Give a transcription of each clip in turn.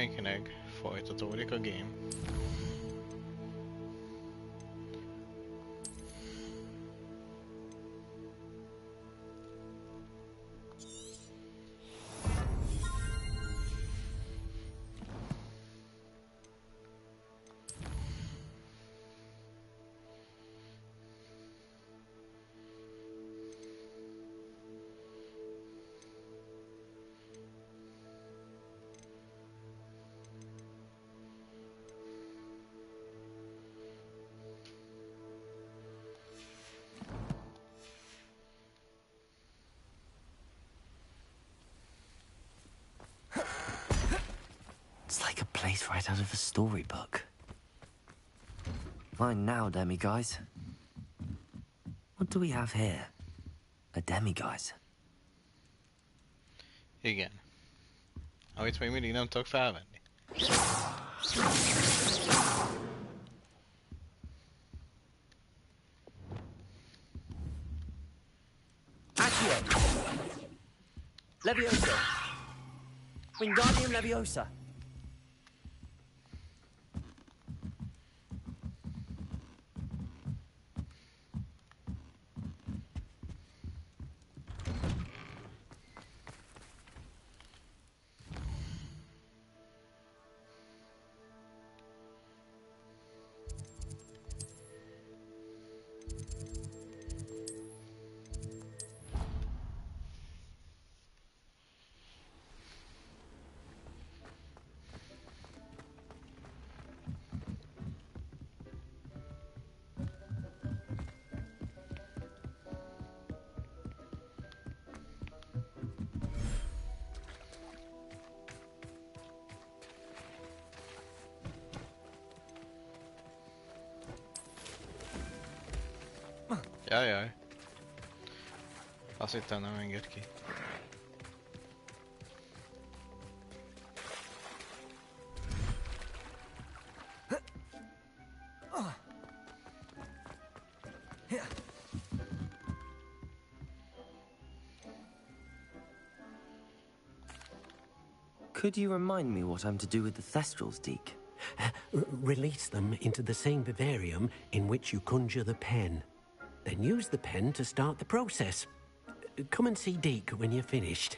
senkinek, folytatódik a game. It's like a place right out of a storybook. Fine now, demiguise. What do we have here? A demiguise. Igen. Amit még mindig nem tudok felvenni. Accio! Leviosa! Wingardium Leviosa! Jajjaj. Azt hittem nem enged ki. Could you remind me what I'm to do with the Thestrals, Deke? Release them into the same vivarium in which you conjure the pen. Then use the pen to start the process. Come and see Deke when you're finished.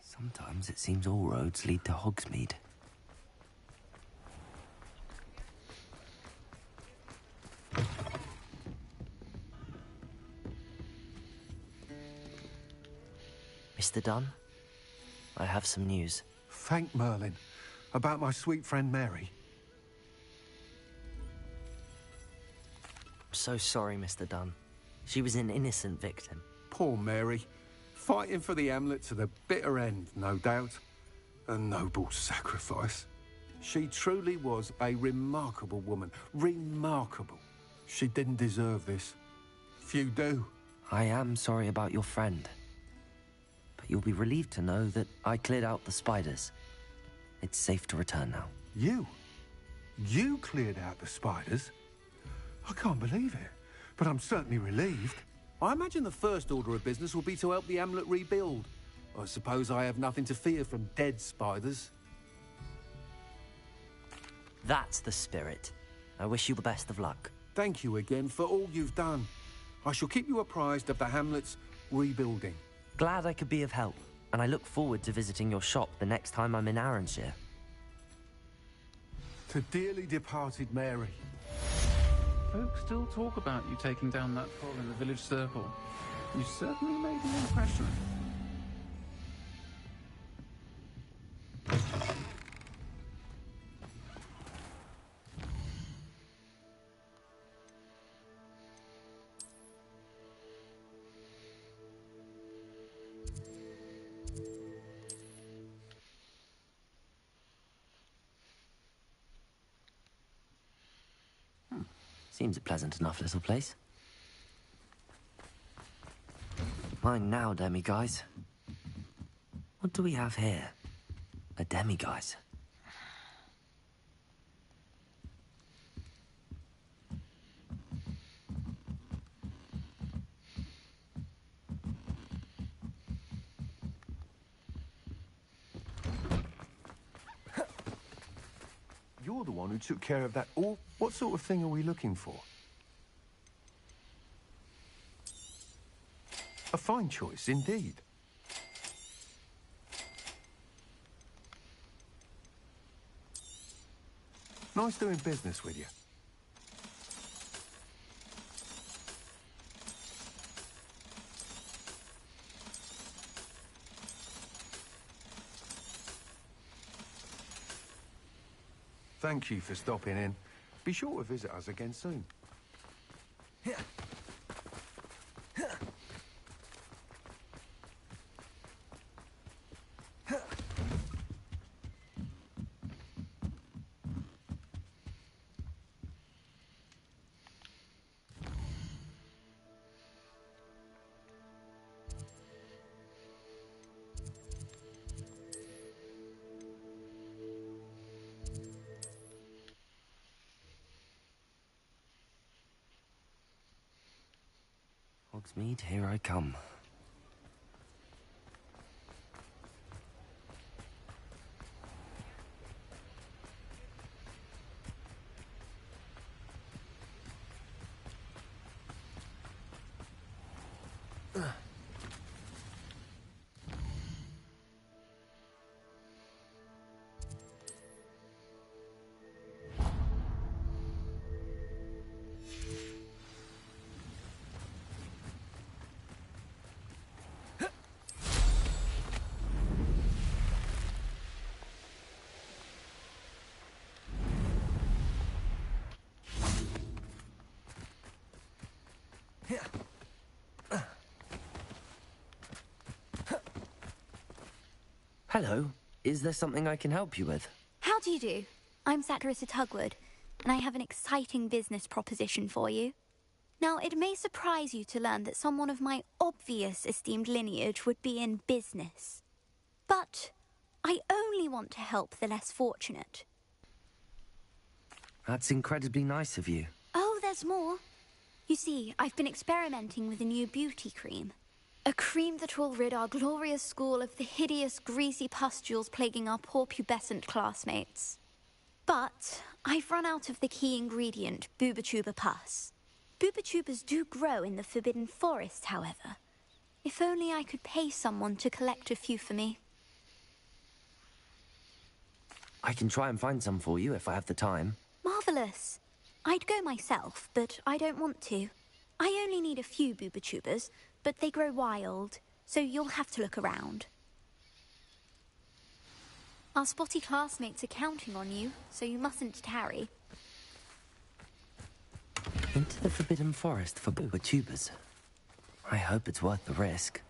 Sometimes it seems all roads lead to Hogsmeade. Mr. Dunn, I have some news. Thank Merlin. About my sweet friend Mary. I'm so sorry, Mr. Dunn. She was an innocent victim. Poor Mary. Fighting for the Hamlet to the bitter end, no doubt. A noble sacrifice. She truly was a remarkable woman. Remarkable. She didn't deserve this. Few do. I am sorry about your friend. But you'll be relieved to know that I cleared out the spiders. It's safe to return now. You? You cleared out the spiders? I can't believe it. But I'm certainly relieved. I imagine the first order of business will be to help the Hamlet rebuild. I suppose I have nothing to fear from dead spiders. That's the spirit. I wish you the best of luck. Thank you again for all you've done. I shall keep you apprised of the Hamlet's rebuilding. Glad I could be of help, and I look forward to visiting your shop the next time I'm in Arranshire. To dearly departed Mary. Folks still talk about you taking down that troll in the village circle. You certainly made an impression. Seems a pleasant enough little place. Mine now, demiguise. What do we have here? A demiguise. You're the one who took care of that all. What sort of thing are we looking for? A fine choice, indeed. Nice doing business with you. Thank you for stopping in. Be sure to visit us again soon. Hogsmeade, here I come. Hello. Is there something I can help you with? How do you do? I'm Saccharissa Tugwood, and I have an exciting business proposition for you. Now, it may surprise you to learn that someone of my obvious esteemed lineage would be in business. But I only want to help the less fortunate. That's incredibly nice of you. Oh, there's more. You see, I've been experimenting with a new beauty cream. A cream that will rid our glorious school of the hideous, greasy pustules plaguing our poor pubescent classmates. But I've run out of the key ingredient, Bubatuba pus. Bubachubas do grow in the Forbidden Forest, however. If only I could pay someone to collect a few for me. I can try and find some for you if I have the time. Marvelous. I'd go myself, but I don't want to. I only need a few Bubachubas, but they grow wild, so you'll have to look around. Our spotty classmates are counting on you, so you mustn't tarry. Into the Forbidden Forest for Bubachubas. I hope it's worth the risk.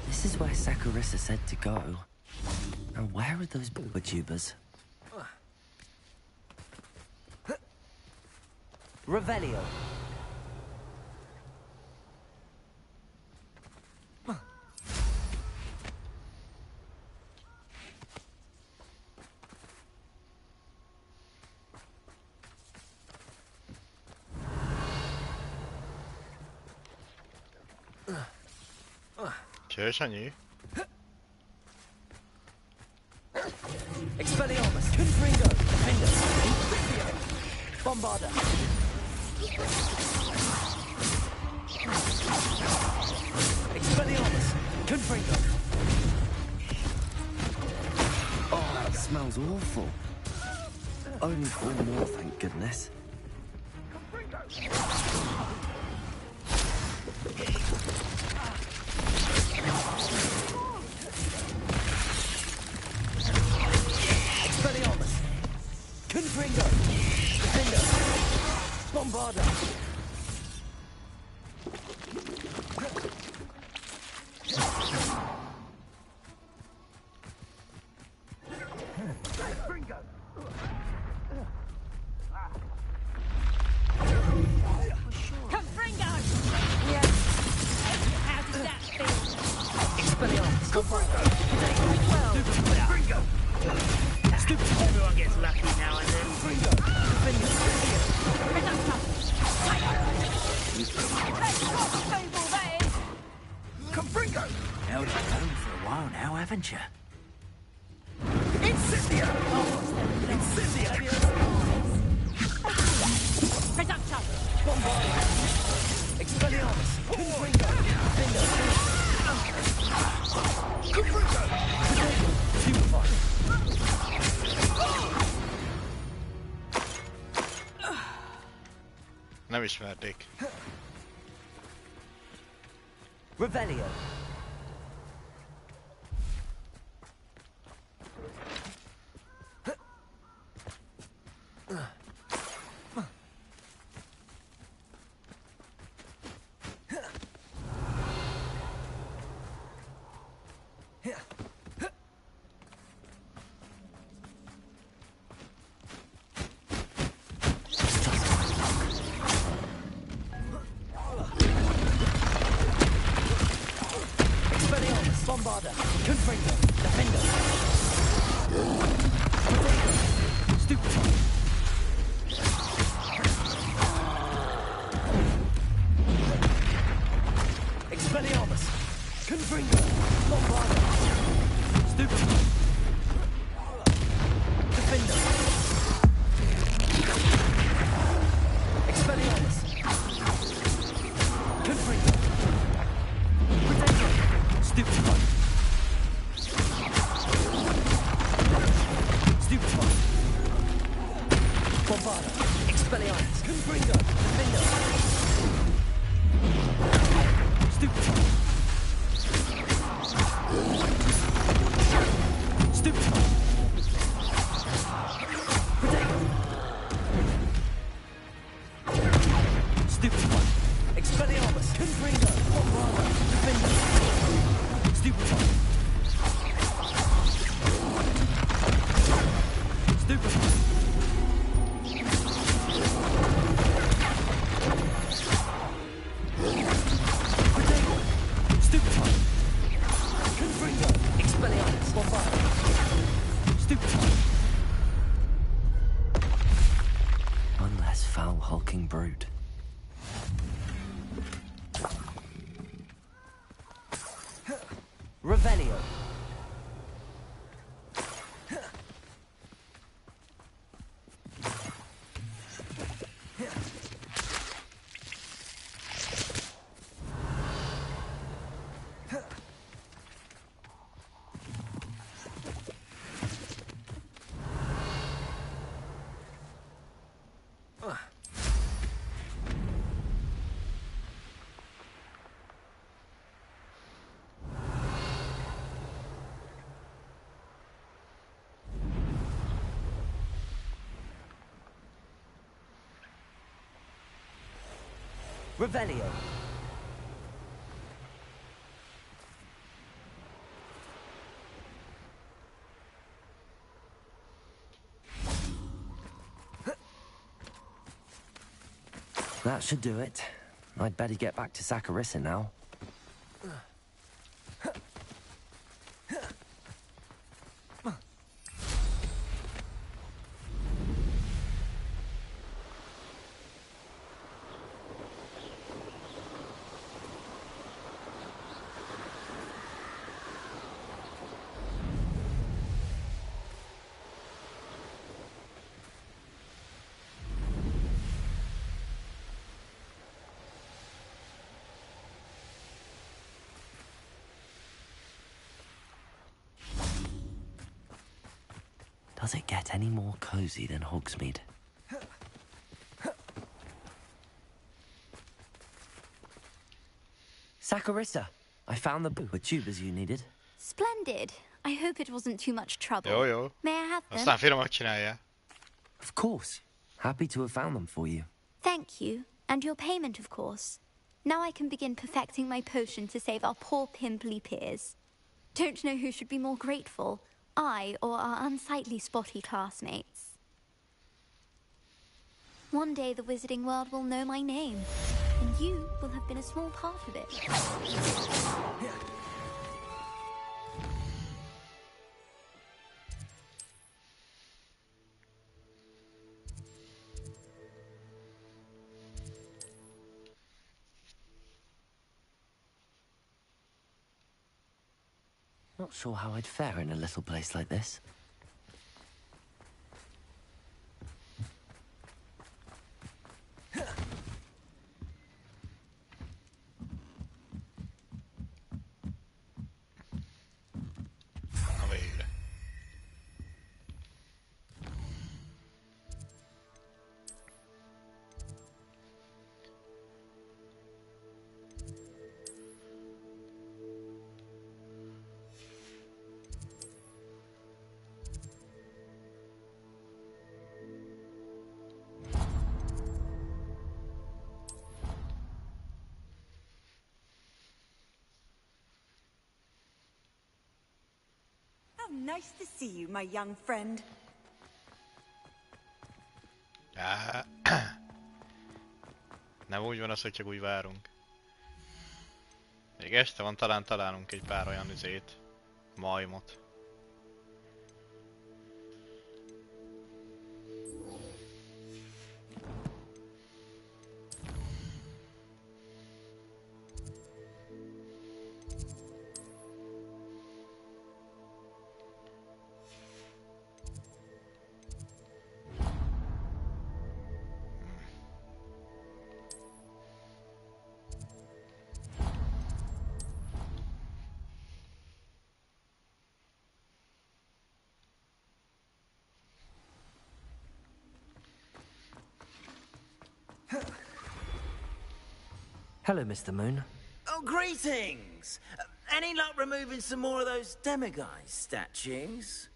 This is where Saccharissa said to go. Now, where are those Bubachubas? Revelio. 제샤니? Expelliarmus, Confringo, Defender, Bombarda. Expelliarmus, Confringo. Oh, Smells awful. Only 4 more, thank goodness. Expelliarmus! Confringo! Defender! Bombarda! Everyone gets lucky now and then. Held your own for a while now, haven't you? Incendia! Incendia! Reduction! Expelliarmus! Confringo! Stupefy! Nem ismerték. Revelio! Bombarda! Confringo! Defender! Stupefy! Expelliarmus! Confringo! Bombarda! Stupefy! Defender! Expelliarmus! Confringo! Protector! Stupefy! Stupefy! Bombarda! Expelliarmus! Confringo! Defender! Stupefy! Stupefy! Protector! Stupefy! Expelliarmus! Confringo! Bombarda! Defender! Stupefy! Stupefy! Protego! Stupefy! Confringo! Expelliarmus! Bombarda! Stupefy! One less foul hulking brute. Revelio. Revelio. That should do it. I'd better get back to Saccharissa now. Does it get any more cozy than Hogsmeade? Saccharissa, I found the tubers you needed. Splendid. I hope it wasn't too much trouble. Jó, jó. May I have them? Aztán finomat csinálja. Of course. Happy to have found them for you. Thank you. And your payment, of course. Now I can begin perfecting my potion to save our poor pimply peers. Don't know who should be more grateful, I or our unsightly spotty classmates. One day the wizarding world will know my name, and you will have been a small part of it. Not sure how I'd fare in a little place like this. Na végre. How nice to see you, my young friend. Nem úgy van az, hogy csak úgy várunk. Még este van, talán találunk egy pár olyan izét. Majmot. Hello, Mr. Moon. Oh, greetings! Any luck removing some more of those demiguise statues?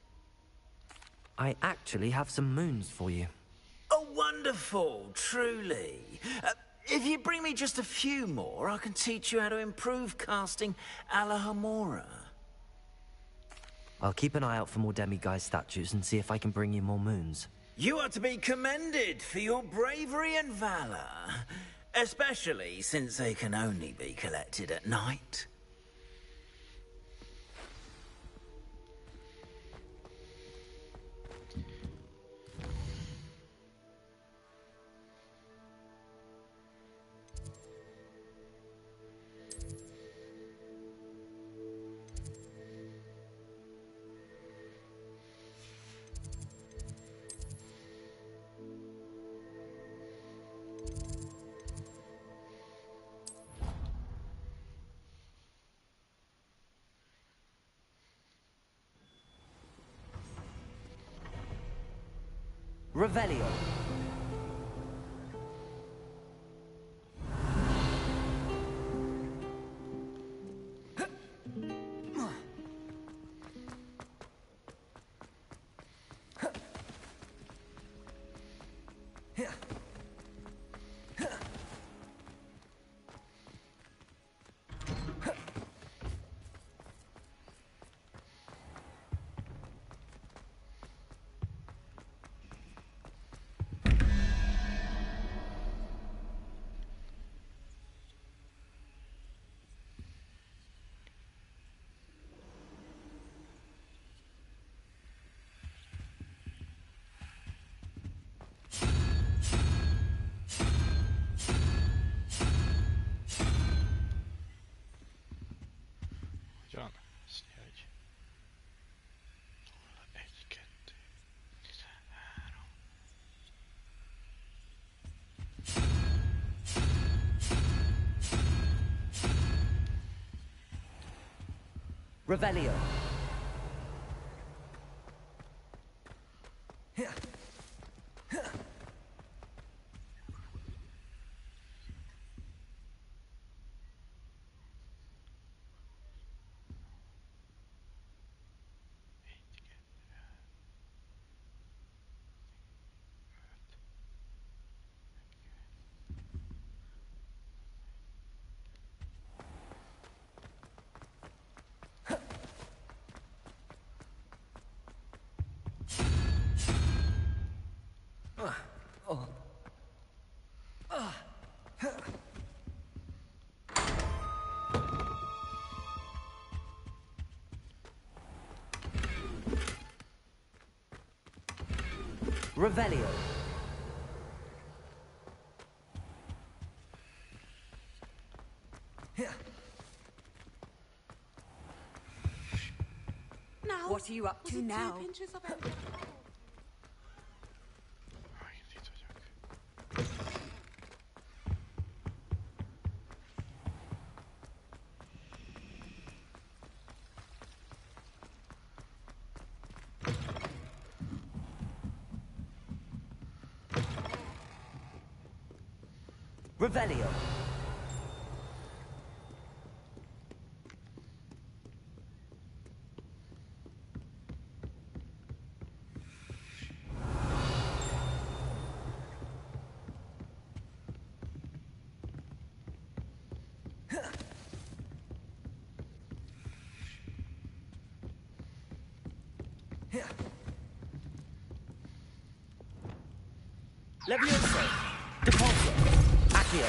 I actually have some moons for you. Oh, wonderful, truly. If you bring me just a few more, I can teach you how to improve casting a la Hamora. I'll keep an eye out for more demiguise statues and see if I can bring you more moons. You are to be commended for your bravery and valor. Especially since they can only be collected at night. Revelio. Hogyan? Azt mondja, hogy... 0, 1, 2, 13. Revelio. Revelio. Now, what are you up to now? Aj, itt vagyok. Revelio. Levioso. Depulso. Accio.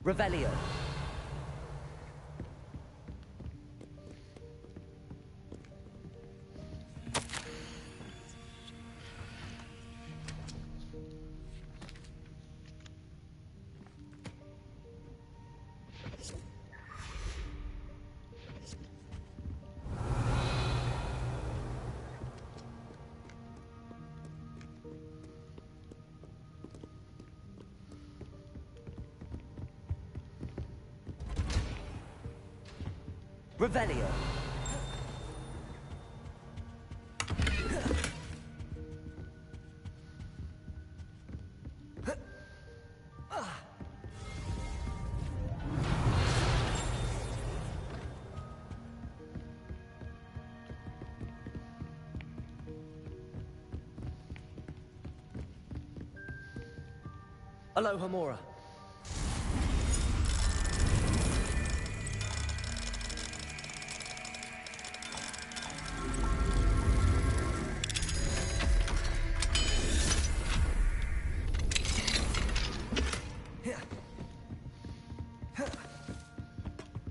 Revelio. Revelio. Aloha Mora.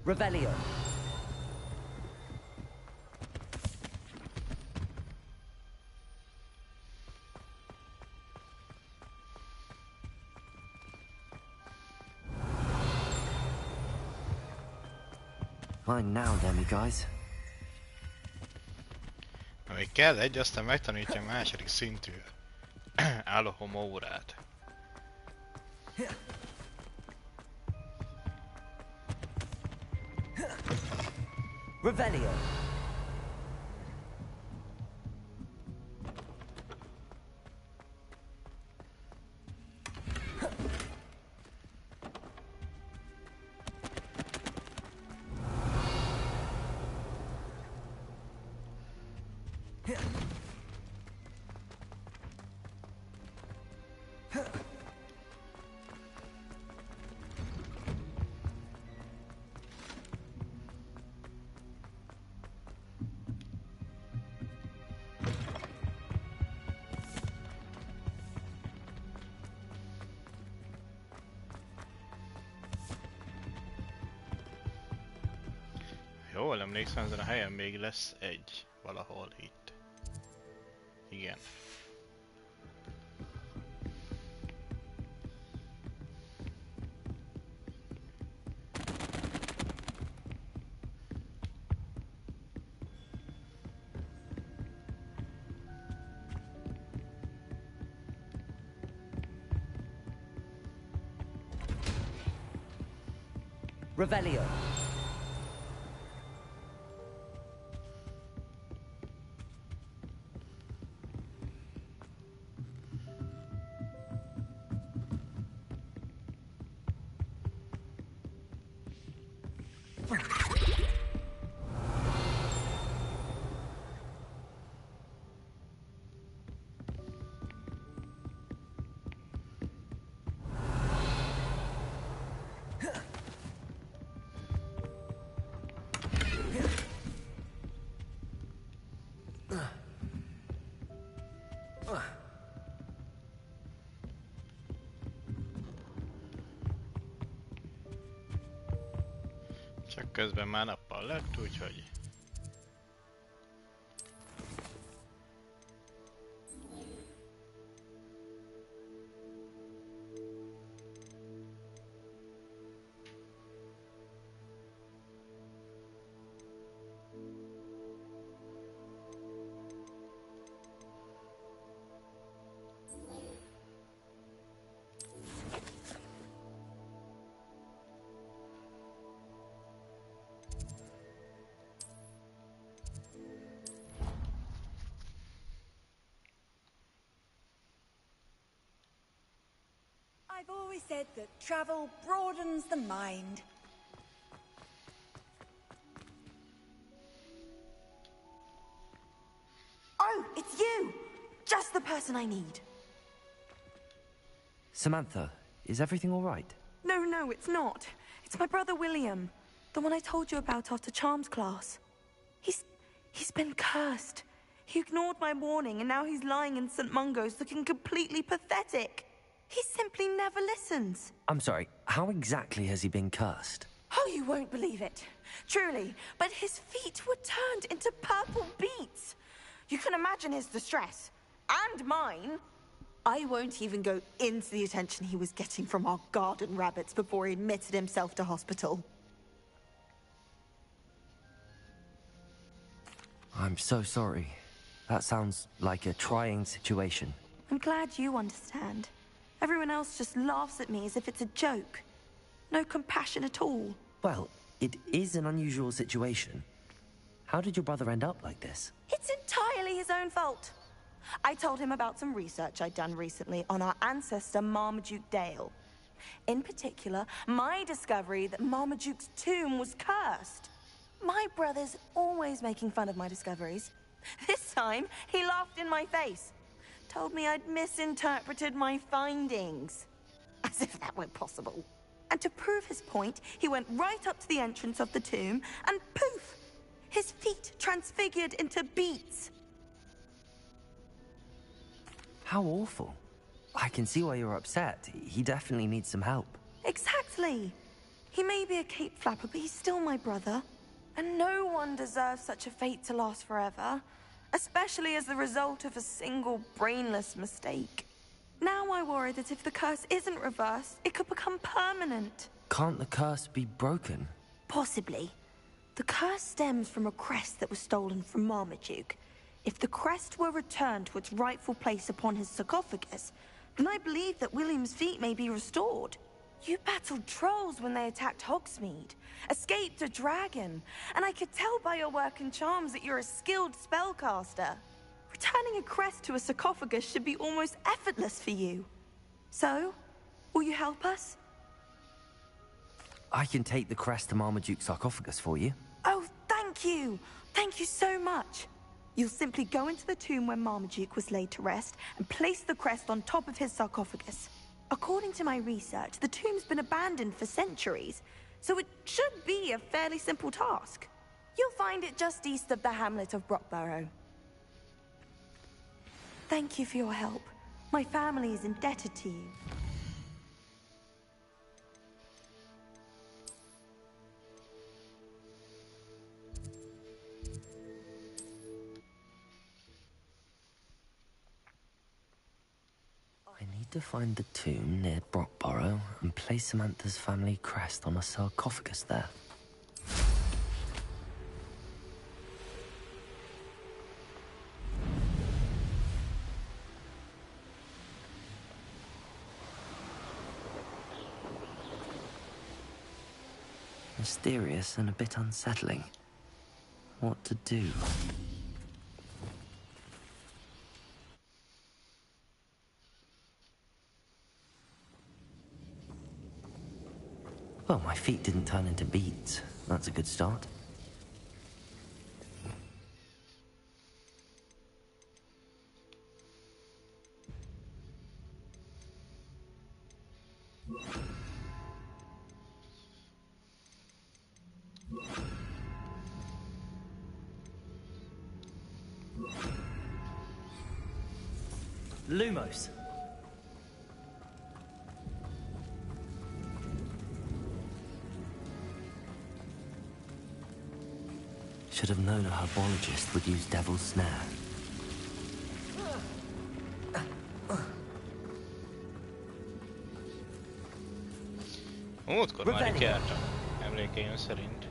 Revelio. Fine now, then, guys. Még kell egy, aztán megtanítja a második szintű Alohomórát. Revelio. Jól emlékszem, ezen a helyen még lesz egy valahol itt. Igen. Revelio. Csak közben már nappal lett, úgyhogy... I've always said that travel broadens the mind. Oh, it's you! Just the person I need. Samantha, is everything all right? No, it's not. It's my brother William. The one I told you about after Charms class. He's been cursed. He ignored my warning and now he's lying in St. Mungo's looking completely pathetic. He simply never listens. I'm sorry, how exactly has he been cursed? Oh, you won't believe it. Truly, but his feet were turned into purple beets. You can imagine his distress. And mine. I won't even go into the attention he was getting from our garden rabbits before he admitted himself to hospital. I'm so sorry. That sounds like a trying situation. I'm glad you understand. Everyone else just laughs at me as if it's a joke. No compassion at all. Well, it is an unusual situation. How did your brother end up like this? It's entirely his own fault. I told him about some research I'd done recently on our ancestor Marmaduke Dale. In particular, my discovery that Marmaduke's tomb was cursed. My brother's always making fun of my discoveries. This time, he laughed in my face. Told me I'd misinterpreted my findings. As if that were possible. And to prove his point, he went right up to the entrance of the tomb and poof! His feet transfigured into beets. How awful. I can see why you're upset. He definitely needs some help. Exactly. He may be a cape flapper, but he's still my brother. And no one deserves such a fate to last forever. Especially as the result of a single brainless mistake. Now I worry that if the curse isn't reversed, it could become permanent. Can't the curse be broken? Possibly. The curse stems from a crest that was stolen from Marmaduke. If the crest were returned to its rightful place upon his sarcophagus, then I believe that William's feet may be restored. You battled trolls when they attacked Hogsmeade, escaped a dragon, and I could tell by your work and charms that you're a skilled spellcaster. Returning a crest to a sarcophagus should be almost effortless for you. So, will you help us? I can take the crest to Marmaduke's sarcophagus for you. Oh, thank you! Thank you so much! You'll simply go into the tomb where Marmaduke was laid to rest and place the crest on top of his sarcophagus. According to my research, the tomb's been abandoned for centuries, so it should be a fairly simple task. You'll find it just east of the hamlet of Brockborough. Thank you for your help. My family is indebted to you. I need to find the tomb near Brockborough and place Samantha's family crest on a sarcophagus there. Mysterious and a bit unsettling. What to do? Well, my feet didn't turn into beets. That's a good start. Lumos. Should have known a herbologist would use Devil's Snare. Múltkor már itt jártam, emlékeim szerint.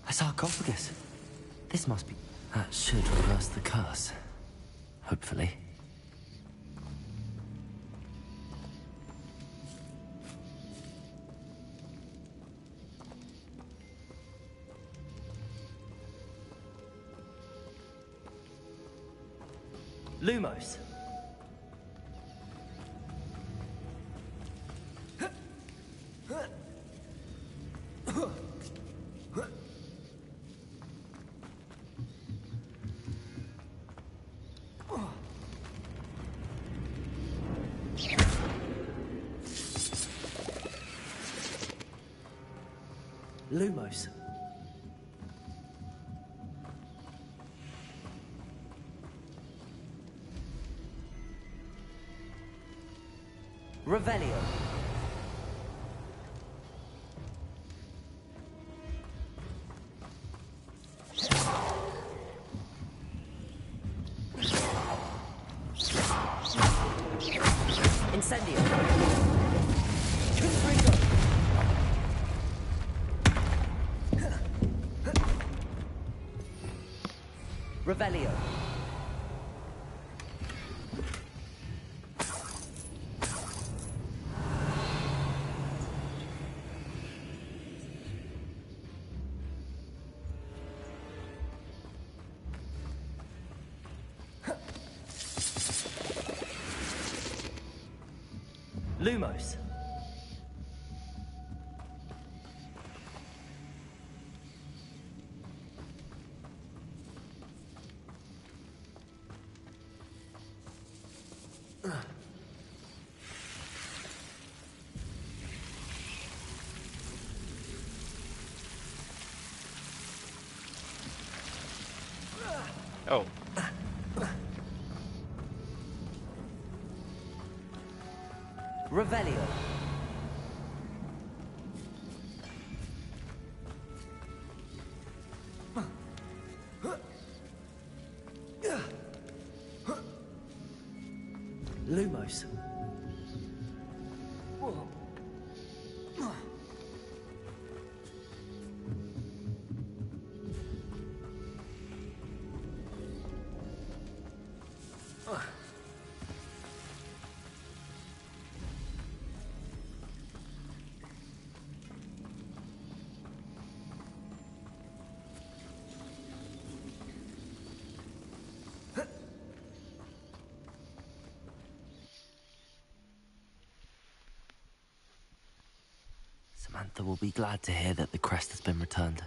A sarcophagus. This must be... That should reverse the curse. Hopefully. Lumos. Lumos. Revelio. Incendio. Confringo. Revelio. Lumos. Oh. Revelio. Lumos. Samantha will be glad to hear that the crest has been returned.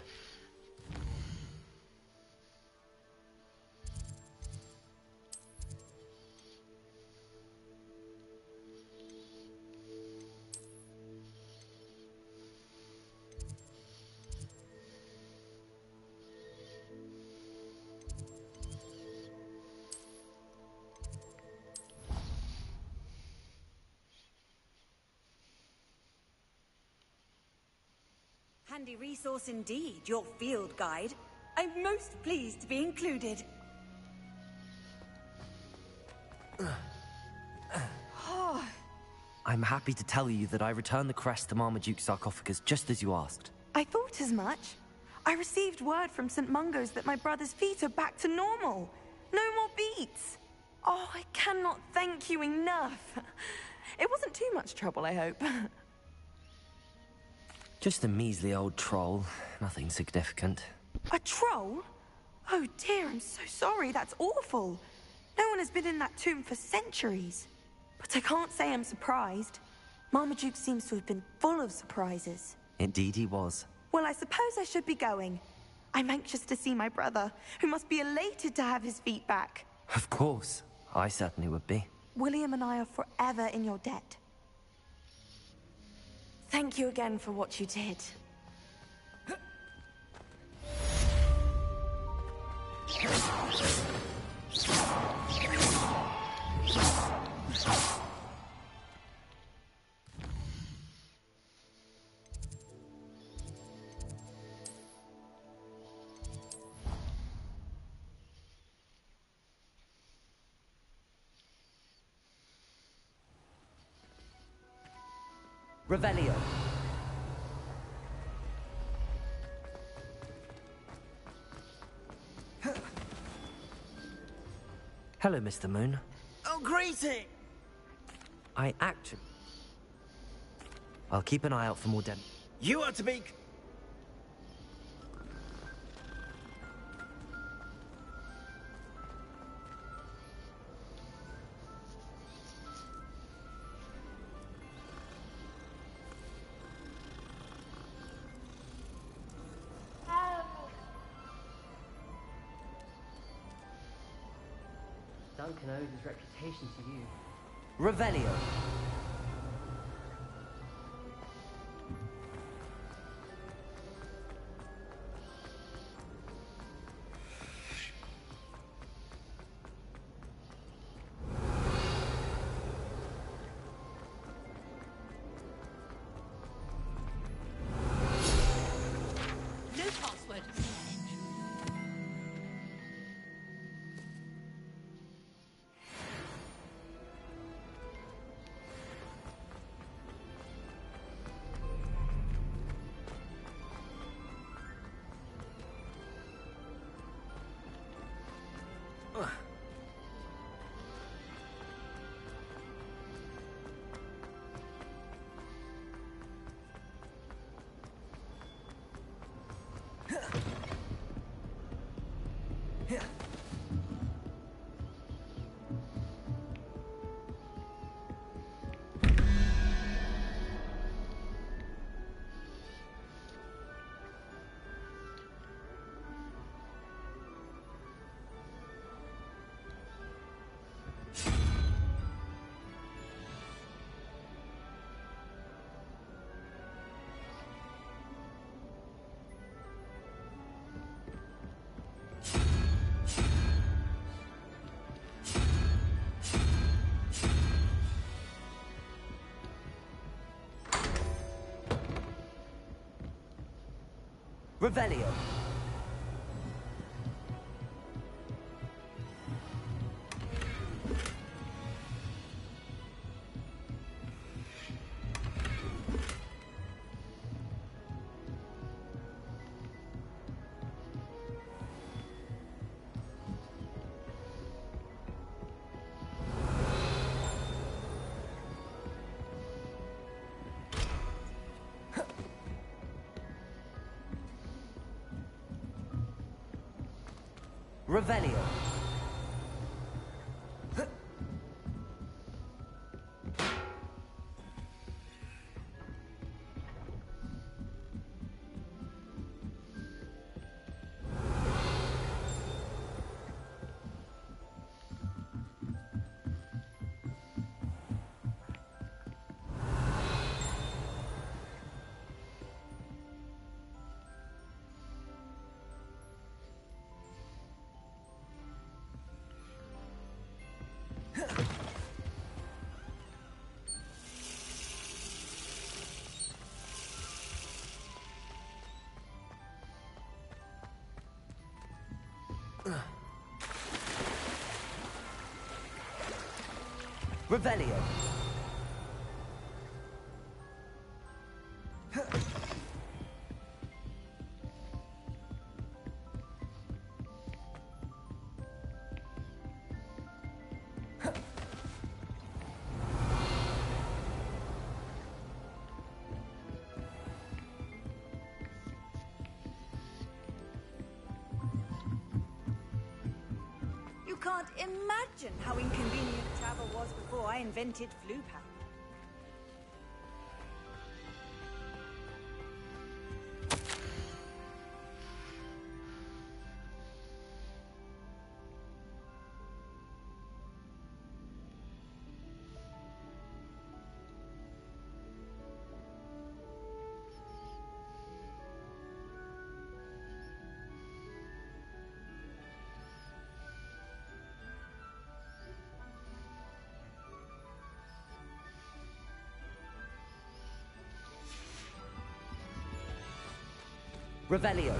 Handy resource indeed, your field guide. I'm most pleased to be included. I'm happy to tell you that I returned the crest to Marmaduke's sarcophagus just as you asked. I thought as much. I received word from St. Mungo's that my brother's feet are back to normal. No more beats. Oh, I cannot thank you enough. It wasn't too much trouble, I hope. Just a measly old troll. Nothing significant. A troll? Oh dear, I'm so sorry. That's awful. No one has been in that tomb for centuries. But I can't say I'm surprised. Marmaduke seems to have been full of surprises. Indeed he was. Well, I suppose I should be going. I'm anxious to see my brother, who must be elated to have his feet back. Of course. I certainly would be. William and I are forever in your debt. Thank you again for what you did. Revelio. Hello, Mr. Moon. Oh, greeting! I actually... I'll keep an eye out for more You are to be... Duncan owes his reputation to you. Revelio. No password. Revelio. Revelio. Revelio. You can't imagine how inconvenient travel was before I invented flu power. Revelio.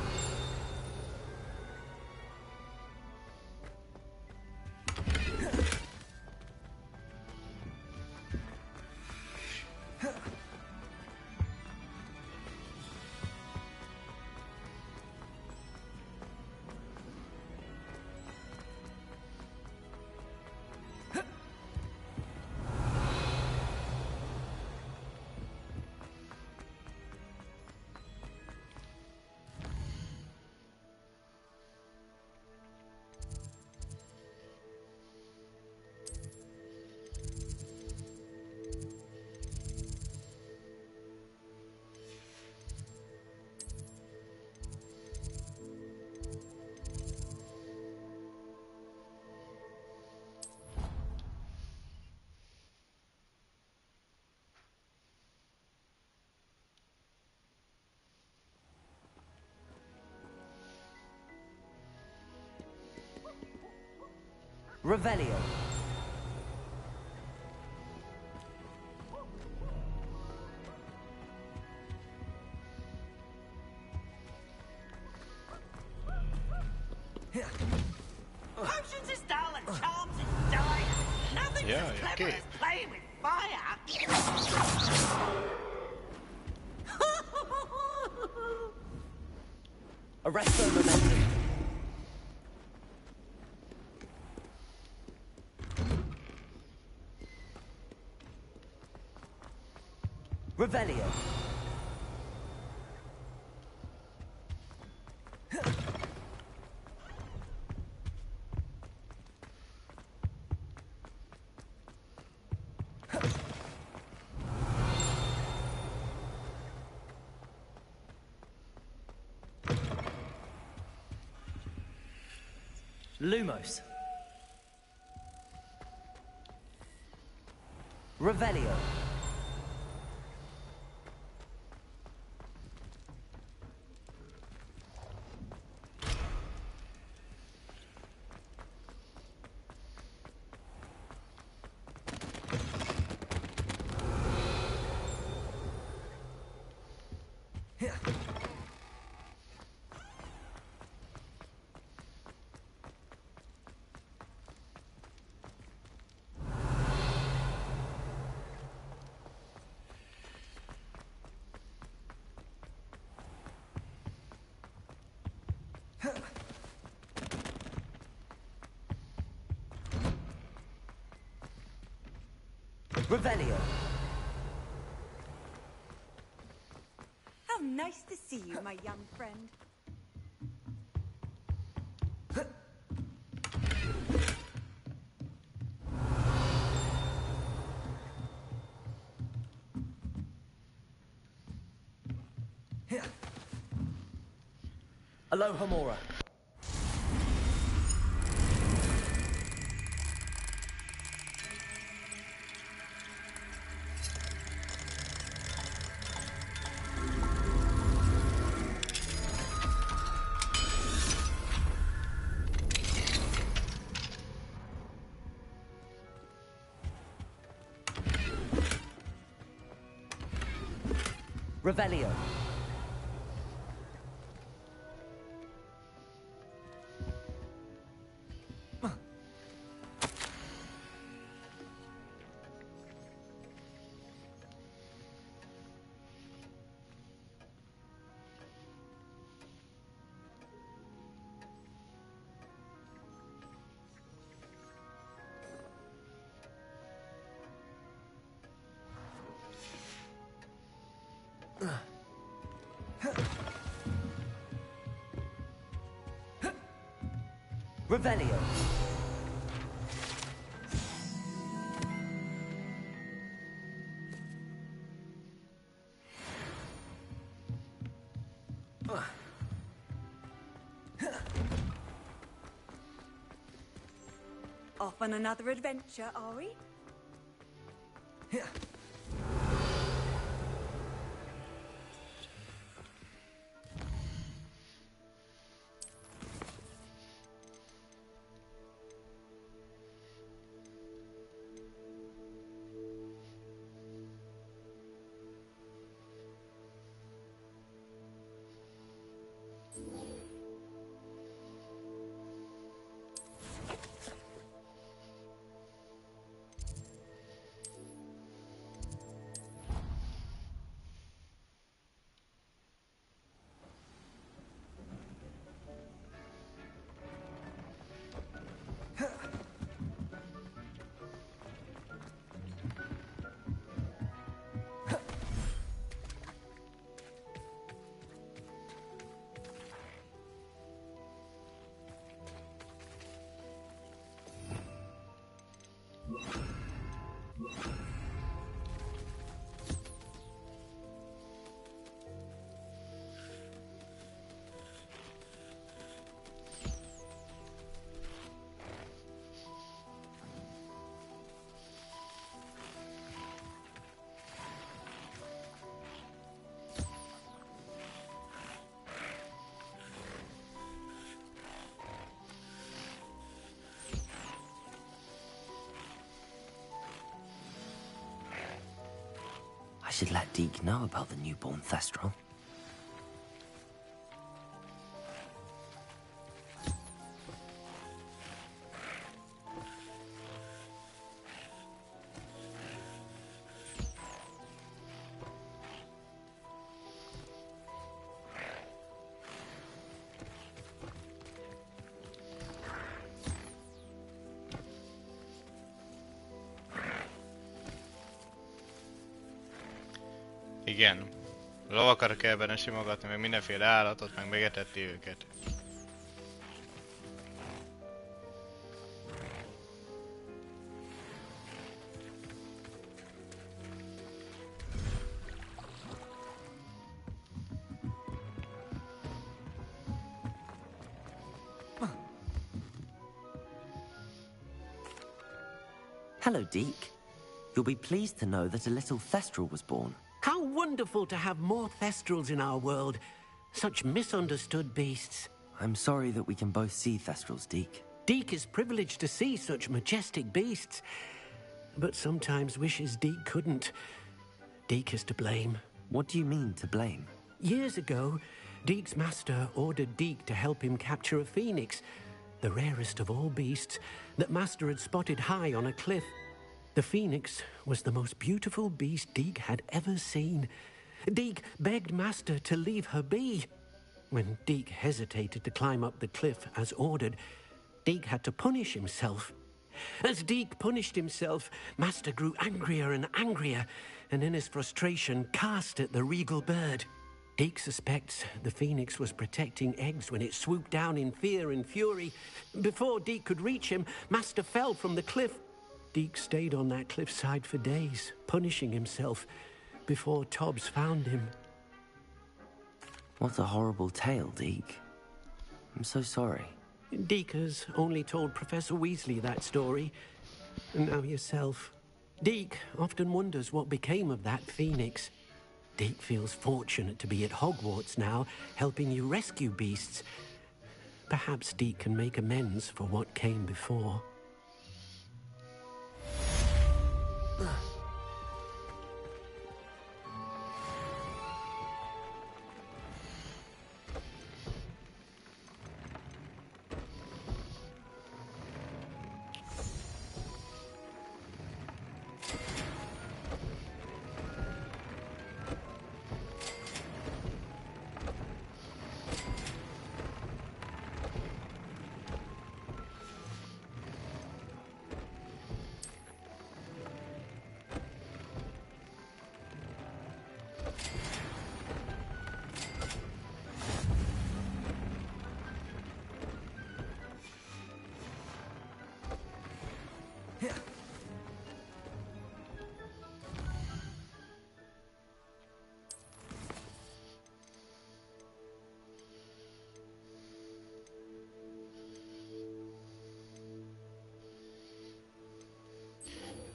Revelio. Potions is dull and charms is dying. Nothing's Yeah, as clever okay. as playing with fire. Arresto momentum. Revelio. Lumos. Revelio. Revelio. How nice to see you, my young friend. Aloha Mora. Revelio. Revelio. Off on another adventure, are we? should let Deke know about the newborn Thestral. Igen. Lovakra kell benne simogatni, meg mindenféle állatot, meg megeteti őket. Hello, Deke. You'll be pleased to know that a little Thestral was born. How wonderful to have more Thestrals in our world. Such misunderstood beasts. I'm sorry that we can both see Thestrals, Deke. Deke is privileged to see such majestic beasts, but sometimes wishes Deke couldn't. Deke is to blame. What do you mean, to blame? Years ago, Deke's master ordered Deke to help him capture a phoenix, the rarest of all beasts, that Master had spotted high on a cliff. The phoenix was the most beautiful beast Deke had ever seen. Deke begged Master to leave her be. When Deke hesitated to climb up the cliff as ordered, Deke had to punish himself. As Deke punished himself, Master grew angrier and angrier, and in his frustration cast at the regal bird. Deke suspects the phoenix was protecting eggs when it swooped down in fear and fury. Before Deke could reach him, Master fell from the cliff. Deke stayed on that cliffside for days, punishing himself, before Tobbs found him. What a horrible tale, Deke. I'm so sorry. Deke has only told Professor Weasley that story, and now yourself. Deke often wonders what became of that phoenix. Deke feels fortunate to be at Hogwarts now, helping you rescue beasts. Perhaps Deke can make amends for what came before.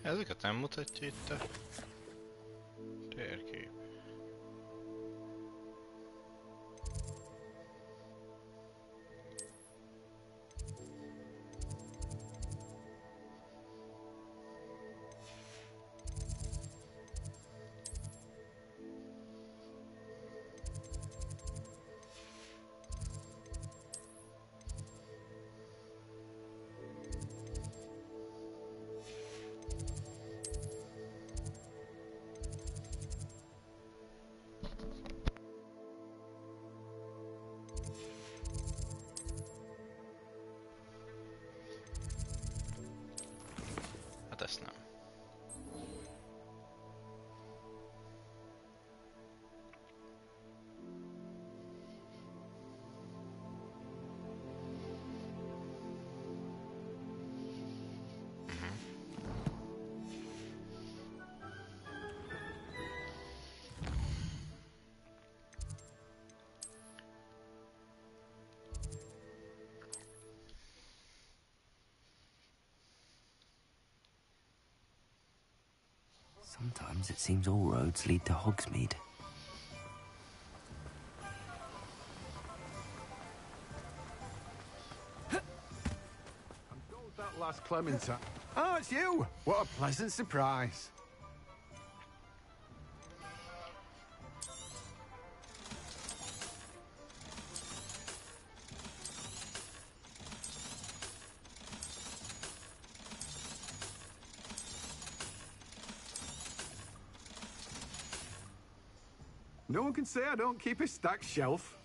Ezeket nem mutatja itt a térkép. Ezt nem. Sometimes it seems all roads lead to Hogsmeade. I'm told that last Clementine. Oh, it's you! What a pleasant surprise. No one can say I don't keep a stacked shelf.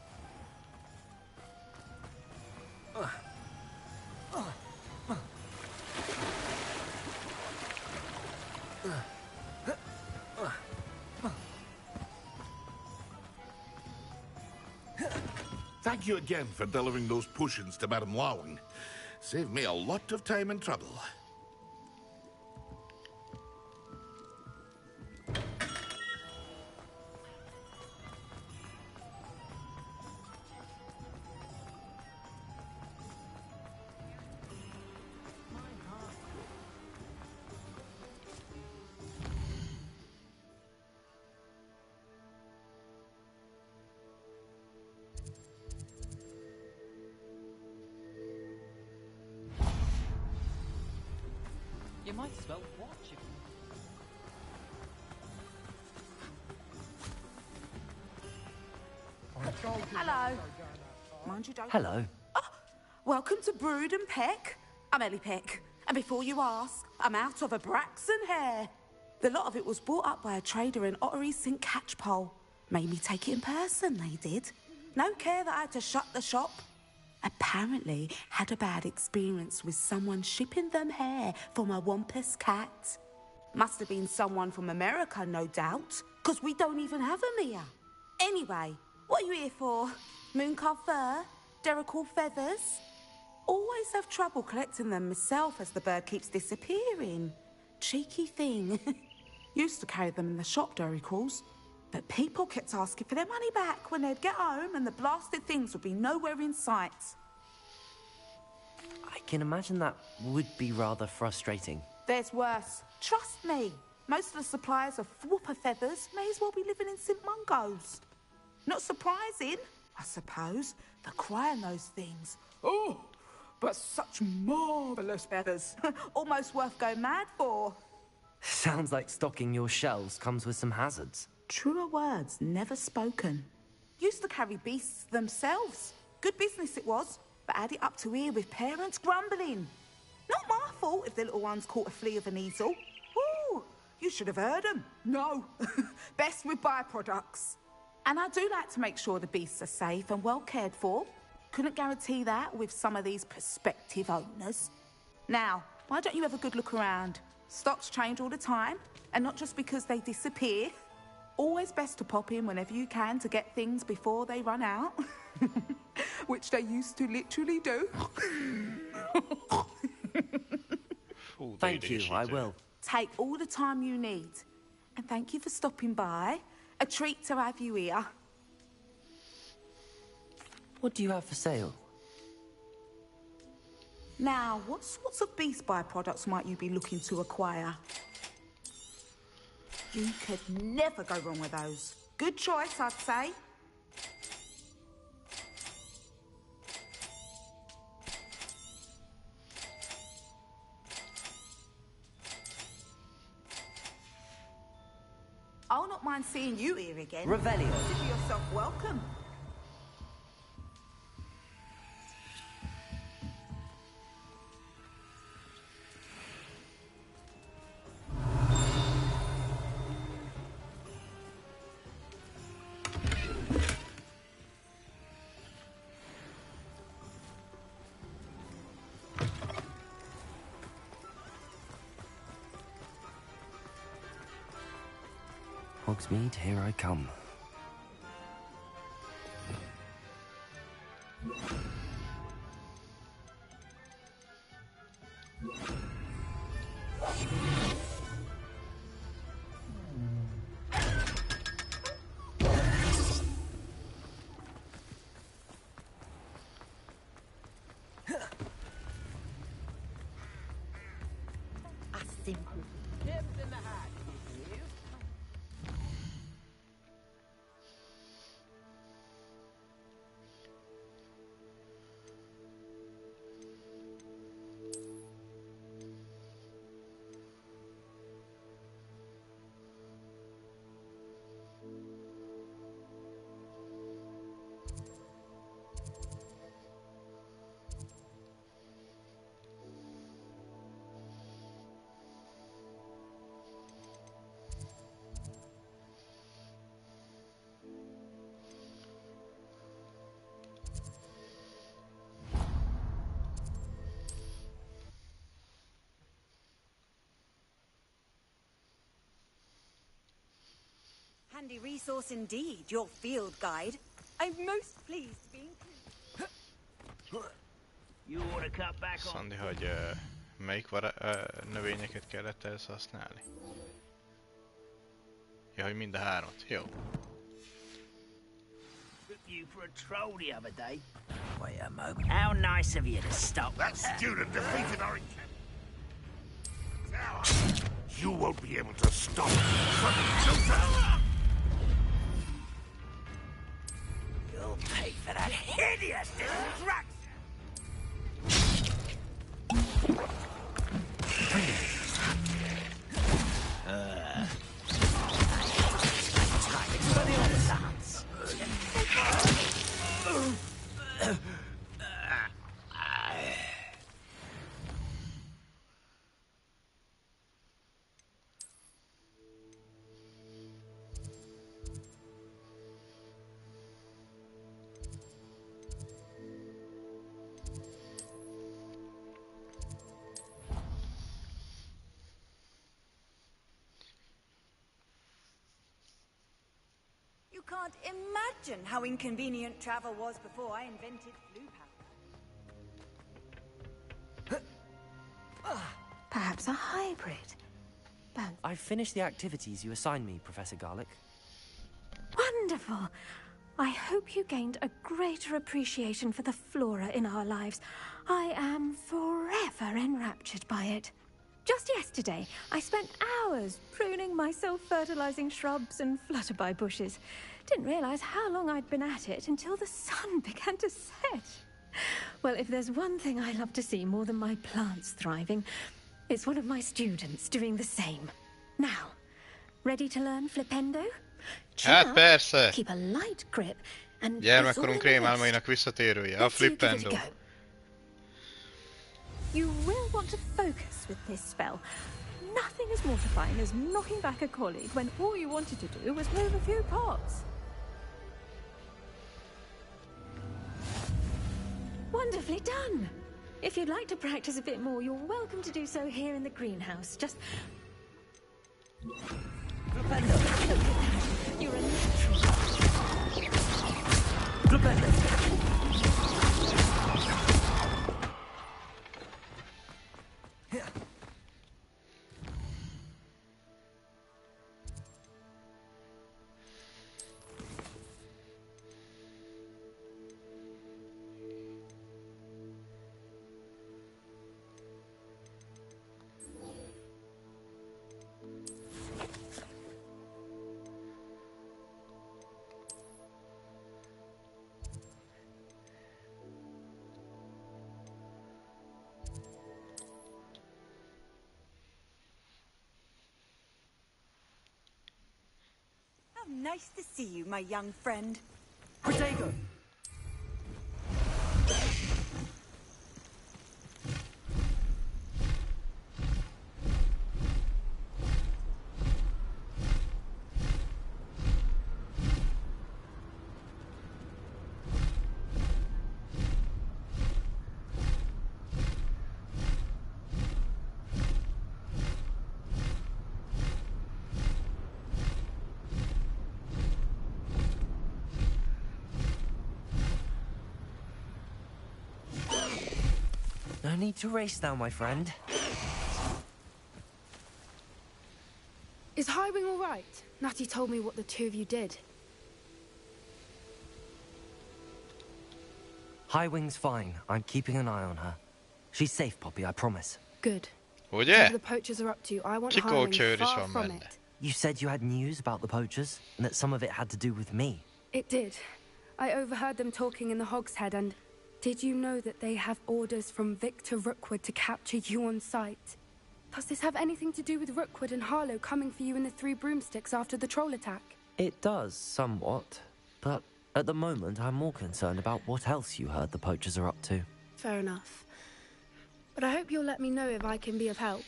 Thank you again for delivering those potions to Madame Lawing. Saved me a lot of time and trouble. You might as well watch it. Hello. Mind you don't... Hello. Welcome to Brood and Peck. I'm Ellie Peck. And before you ask, I'm out of a Braxton hair. The lot of it was bought up by a trader in Ottery St. Catchpole. Made me take it in person, they did. No care that I had to shut the shop. Apparently had a bad experience with someone shipping them hair from a Wampus cat. Must have been someone from America, no doubt, because we don't even have them here. Anyway, what are you here for? Mooncarved fur? Derrickle feathers? Always have trouble collecting them myself as the bird keeps disappearing. Cheeky thing. Used to carry them in the shop, Derricles. But people kept asking for their money back when they'd get home and the blasted things would be nowhere in sight. I can imagine that would be rather frustrating. There's worse. Trust me. Most of the suppliers of whooper feathers may as well be living in St. Mungo's. Not surprising, I suppose, the cry on those things. Oh, but such marvellous feathers. Almost worth going mad for. Sounds like stocking your shelves comes with some hazards. Truer words never spoken. Used to carry beasts themselves. Good business it was, but had it up to here with parents grumbling. Not my fault if the little ones caught a flea of an easel. Ooh, you should have heard them. No, best with byproducts. And I do like to make sure the beasts are safe and well cared for. Couldn't guarantee that with some of these prospective owners. Now, why don't you have a good look around? Stocks change all the time, and not just because they disappear. Always best to pop in whenever you can to get things before they run out. Which they used to literally do. Thank you, I will. Take all the time you need. And thank you for stopping by. A treat to have you here. What do you have for sale? Now, what sorts of beast byproducts might you be looking to acquire? You could never go wrong with those. Good choice, I'd say. I'll not mind seeing you here again. Revelio. Consider yourself welcome. Hogsmeade, here I come. A simple nip in the hat, you. handy resource indeed, your field guide. I'm most pleased to be included. You want to cut back on... Szandi, hogy melyik növényeket kellett ehhez használni? Ja, hogy mind a hármat. Jó. Took you for a troll the other day. Wait a moment. How nice of you to stop. That student defeated our tower. You won't be able to stop it. You'll pay for that hideous distraction. Time for the other dance. You can't imagine how inconvenient travel was before I invented blue powder. Perhaps a hybrid. I've finished the activities you assigned me, Professor Garlic. Wonderful. I hope you gained a greater appreciation for the flora in our lives. I am forever enraptured by it. Just yesterday, I spent hours pruning my self-fertilizing shrubs and flutterby bushes. Didn't realize how long I'd been at it until the sun began to set. Well, if there's one thing I love to see more than my plants thriving, it's one of my students doing the same. Now, ready to learn Flipendo? Hát persze! Keep a light grip and Gyermekkorunk rémálmainak visszatérője, a Flipendo. You will want to focus with this spell. Nothing as mortifying as knocking back a colleague when all you wanted to do was move a few pots. Wonderfully done! If you'd like to practice a bit more, you're welcome to do so here in the greenhouse. Just... Look at that. You're a natural. Nice to see you, my young friend. Protego! No need to race now, my friend. Is Highwing all right? Natty told me what the two of you did. Highwing's fine. I'm keeping an eye on her. She's safe, Poppy, I promise. Good. Ugye? Whatever the poachers are up to, I want Highwing far from it. You said you had news about the poachers, and that some of it had to do with me. It did. I overheard them talking in the Hogshead, and did you know that they have orders from Victor Rookwood to capture you on sight? Does this have anything to do with Rookwood and Harlow coming for you in the Three Broomsticks after the troll attack? It does, somewhat. But at the moment, I'm more concerned about what else you heard the poachers are up to. Fair enough. But I hope you'll let me know if I can be of help,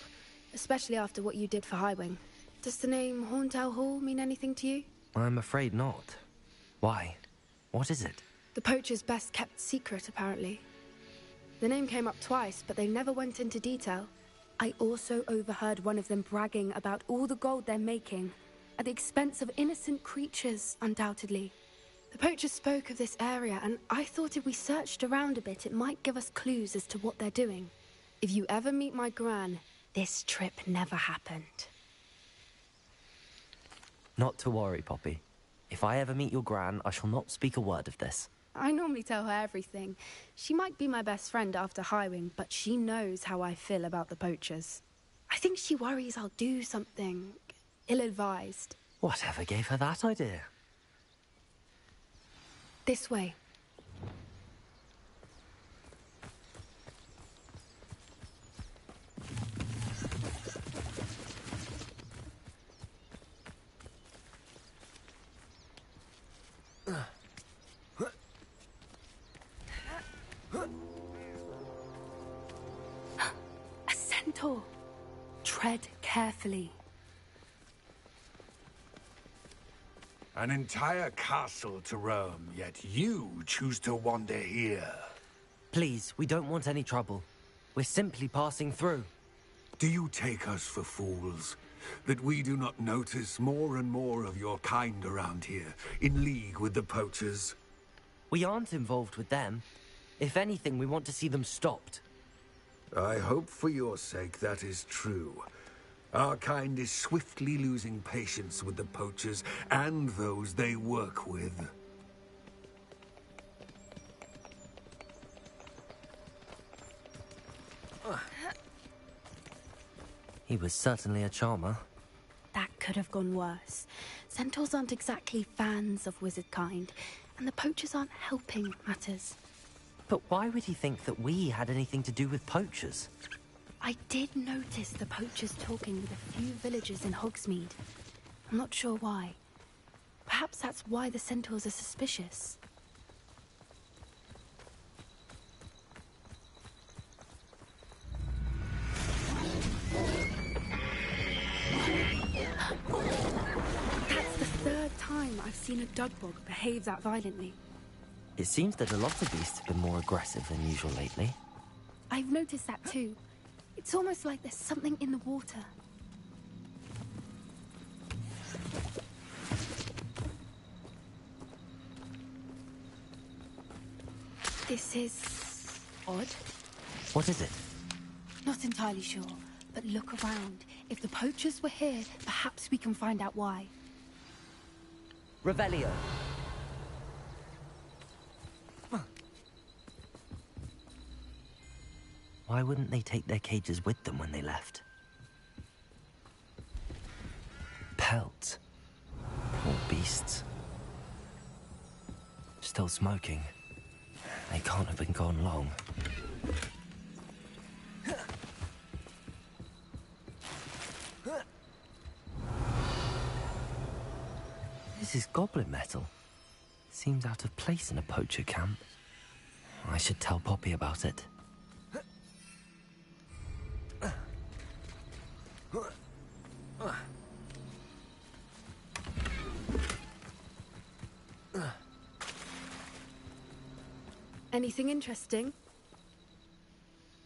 especially after what you did for Highwing. Does the name Horntail Hall mean anything to you? I'm afraid not. Why? What is it? The poacher's best kept secret, apparently. The name came up twice, but they never went into detail. I also overheard one of them bragging about all the gold they're making. at the expense of innocent creatures, undoubtedly. The poachers spoke of this area, and I thought if we searched around a bit, it might give us clues as to what they're doing. If you ever meet my gran, this trip never happened. Not to worry, Poppy. If I ever meet your gran, I shall not speak a word of this. I normally tell her everything. She might be my best friend after Highwing, but she knows how I feel about the poachers. I think she worries I'll do something ill-advised. Whatever gave her that idea? This way. A centaur. Tread carefully. An entire castle to roam, yet you choose to wander here. Please, we don't want any trouble. We're simply passing through. Do you take us for fools? That we do not notice more and more of your kind around here, in league with the poachers? We aren't involved with them. If anything, we want to see them stopped. I hope for your sake that is true. Our kind is swiftly losing patience with the poachers and those they work with. He was certainly a charmer. That could have gone worse. Centaurs aren't exactly fans of wizard kind, and the poachers aren't helping matters. But why would he think that we had anything to do with poachers? I did notice the poachers talking with a few villagers in Hogsmeade. I'm not sure why. Perhaps that's why the centaurs are suspicious. That's the third time I've seen a dugbog behave that violently. It seems that a lot of beasts have been more aggressive than usual lately. I've noticed that too. It's almost like there's something in the water. This is odd. What is it? Not entirely sure, but look around. If the poachers were here, perhaps we can find out why. Revelio. Why wouldn't they take their cages with them when they left? Pelts. Poor beasts. Still smoking. They can't have been gone long. This is goblin metal. Seems out of place in a poacher camp. I should tell Poppy about it. Anything interesting?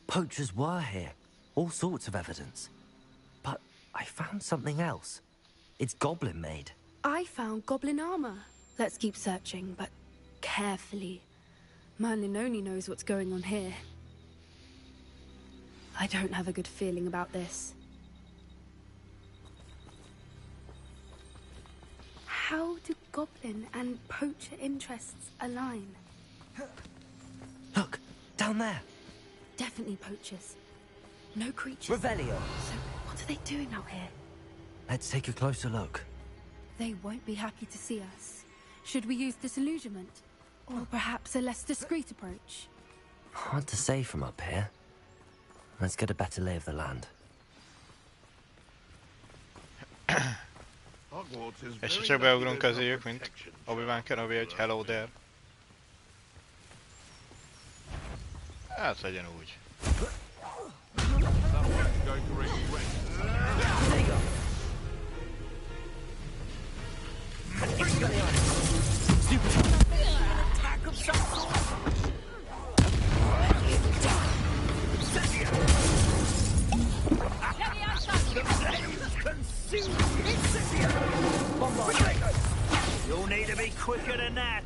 Poachers were here. All sorts of evidence. But I found something else. It's goblin made. I found goblin armor. Let's keep searching, but carefully. Merlin only knows what's going on here. I don't have a good feeling about this. How do goblin and poacher interests align? Look, down there. Definitely poachers. No creatures. Revelio. So what are they doing out here? Let's take a closer look. They won't be happy to see us. Should we use disillusionment? Or perhaps a less discreet approach? Hard to say from up here. Let's get a better lay of the land. És ha csak beugrunk közéjük, mint Obi-Wan Kenobi, hogy hello there. Hát legyen úgy. Attack of some sort. The flames consume Incendia! quicker than that.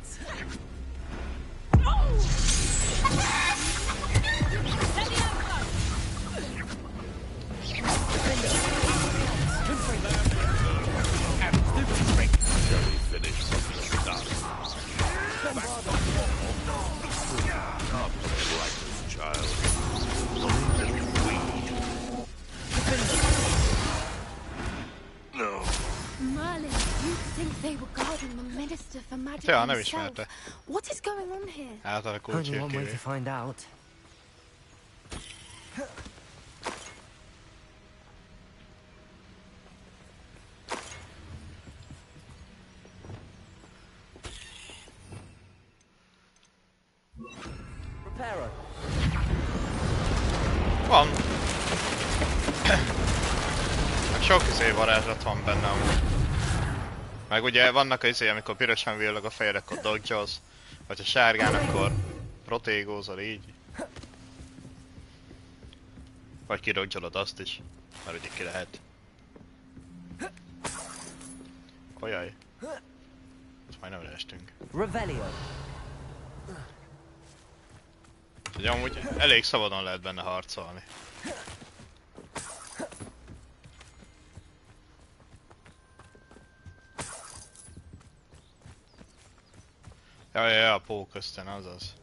Shall we finish what we started? Come, righteous child. No. Merlin, you think they were guarding the Minister for Magic Ja, nem himself? ismerte. What is going on here? Átalakul Only one way csirkévé. to find out. Reparo. Van. Meg sok varázslat van benne amúgy. Meg ugye vannak amikor pirosan villog a fejed, akkor dodge-olsz. Vagy ha sárgán, akkor protégózol így. Vagy kidodge-olod azt is. Mert ugye ki lehet. Ajaj. Azt majdnem leestünk. Revelio. Ugye amúgy elég szabadon lehet benne harcolni. Ja, a póközten, azaz.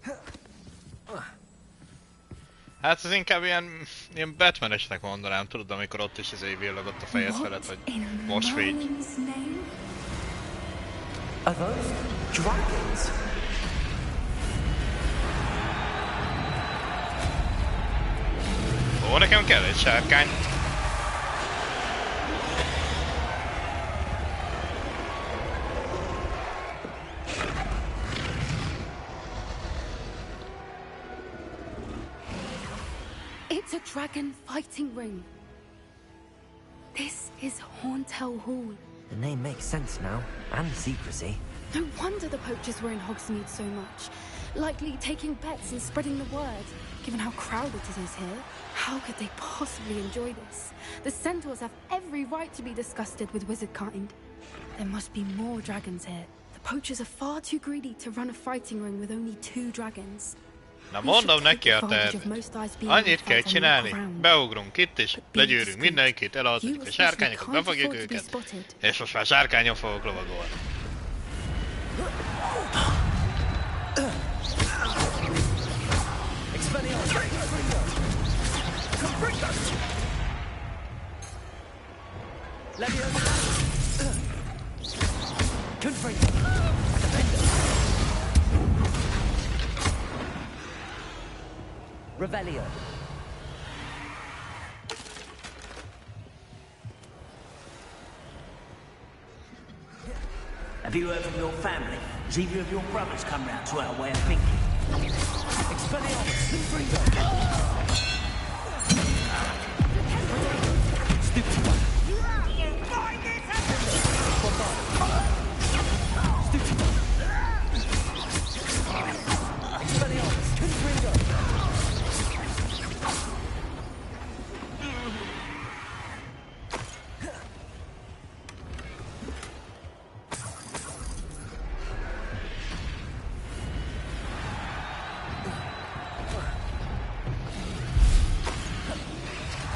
Hát ez inkább ilyen Batman-esnek mondanám, tudod, amikor ott is villogott a fejed felett, hogy most védj. Are those dragons? Ó, nekem kell egy sárkány. It's a dragon fighting ring. This is Horntail Hall. The name makes sense now, and the secrecy. No wonder the poachers were in Hogsmeade so much. Likely taking bets and spreading the word, given how crowded it is here. How could they possibly enjoy this? The centaurs have every right to be disgusted with wizard kind. There must be more dragons here. The poachers are far too greedy to run a fighting ring with only 2 dragons. Na mondom neki a tervet. Annyit kell csinálni, beugrunk itt és legyűrünk mindenkit, elaltatjuk a sárkányokat, befogjuk őket, és most már sárkányon fogok lovagolni. Revelio. Have you heard from your family? Has either of your brothers come round to our way of thinking?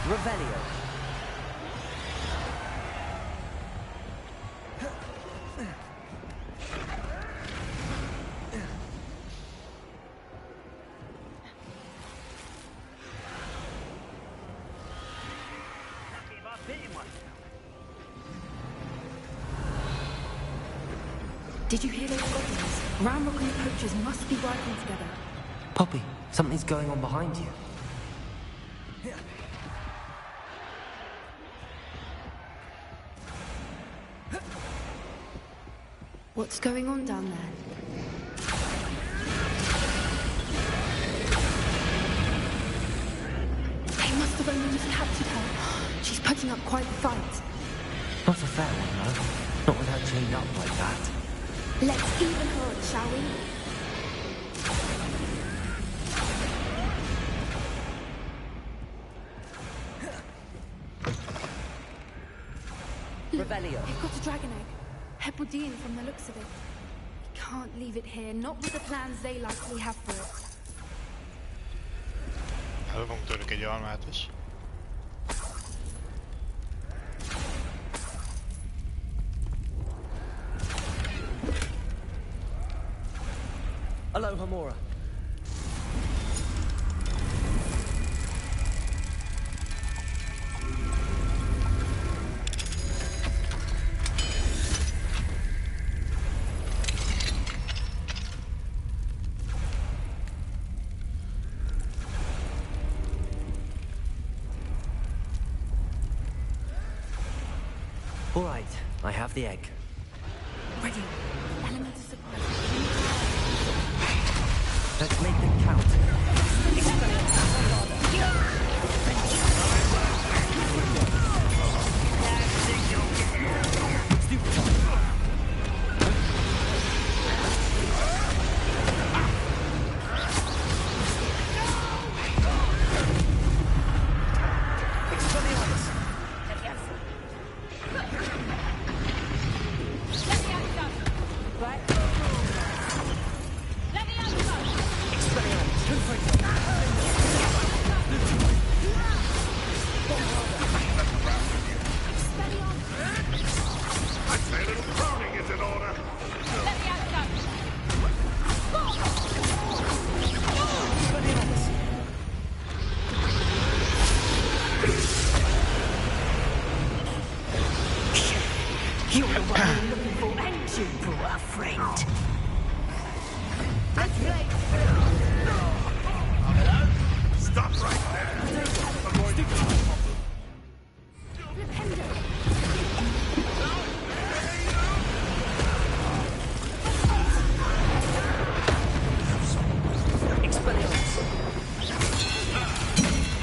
Revelio. Did you hear those goblins? Ramrock and the poachers must be working together. Poppy, something's going on behind you. What's going on down there? They must have only just captured her. She's putting up quite the fight. Not a fair one, though. Not with her chained up like that. Let's even her up, shall we? Revelio. They've got a dragon egg. Hebridean from the looks of it. can't leave it here, not with the plans they likely have for it. Elvonk tőlük egy almát is. Aloha, Mora. All right, I have the egg. Ready. Element of surprise. Let's make them count. You're the one we're looking for, and you brought a friend. That's right. Stop right there.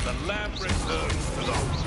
The lamb returns to those.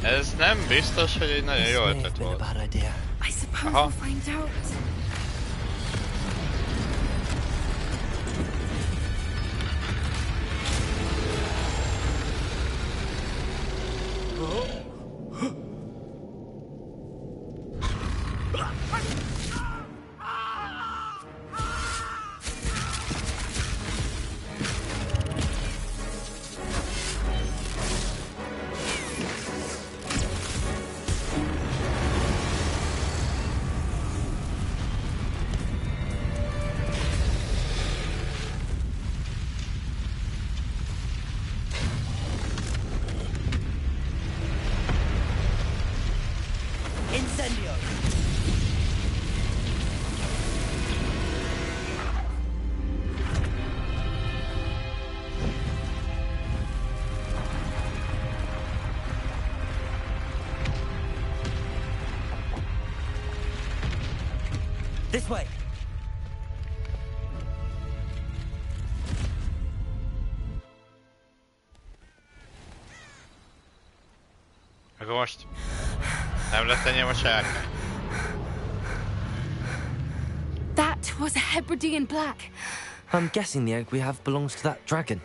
Ez nem biztos, hogy egy nagyon jó ötlet volt. I suppose we'll find out. This way. Akkor most nem lett enyém a sárkány. That was a Hebridean black. I'm guessing the egg we have belongs to that dragon.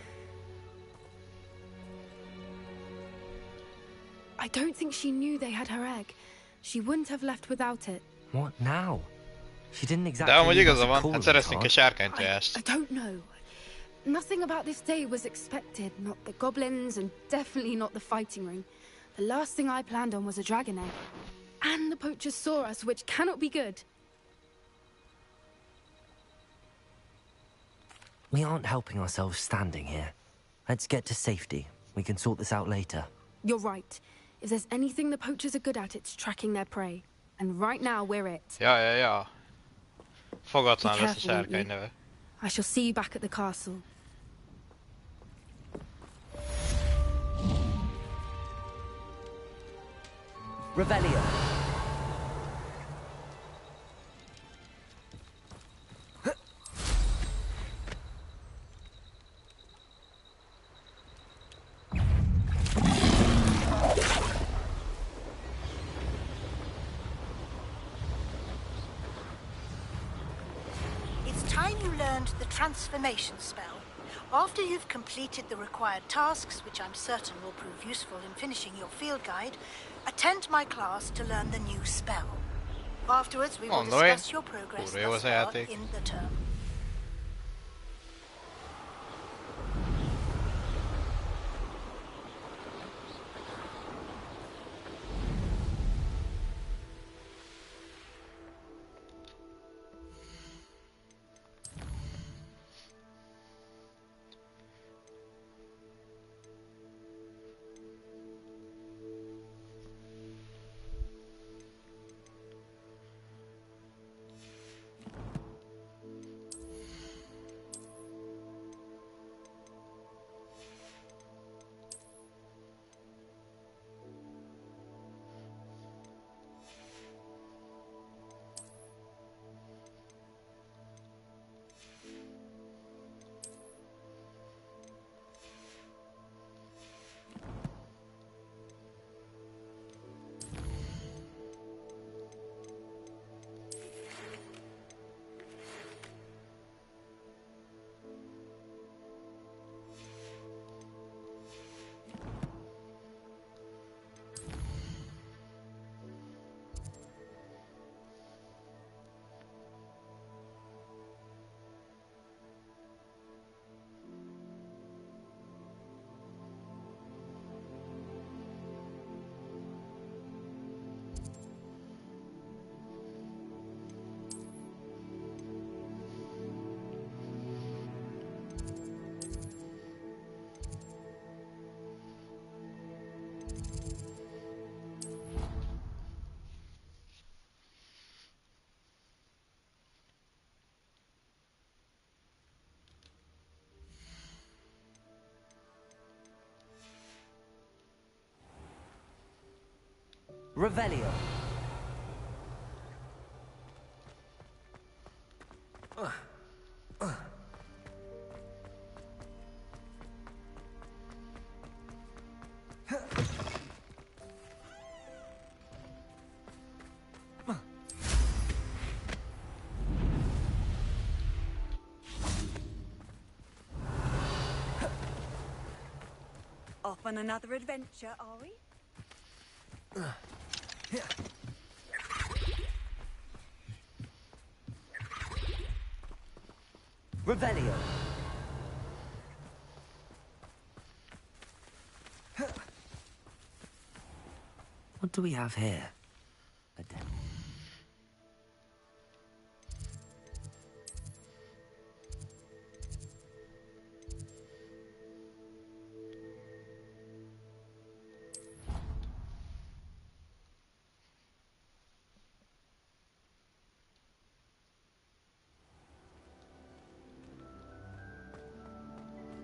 I don't think she knew they had her egg. She wouldn't have left without it. What now? She didn't De exactly amúgy leave us igaza a van, calling hát szereztünk card. egy sárkánytojást. I don't know. Nothing about this day was expected. Not the goblins, and definitely not the fighting ring. The last thing I planned on was a dragon egg. And the poachers saw us, which cannot be good. We aren't helping ourselves standing here. Let's get to safety. We can sort this out later. You're right. If there's anything the poachers are good at, it's tracking their prey. And right now, we're it. Ja. Fogatlan Be lesz a careful, sárkány won't neve. I shall see you back at the castle. Revelio. It's time you learned the transformation spell. After you've completed the required tasks, which I'm certain will prove useful in finishing your field guide, attend my class to learn the new spell. Afterwards, we will discuss your progress thus far in the term. Revelio. Off on another adventure, are we? Revelio. What do we have here? A den.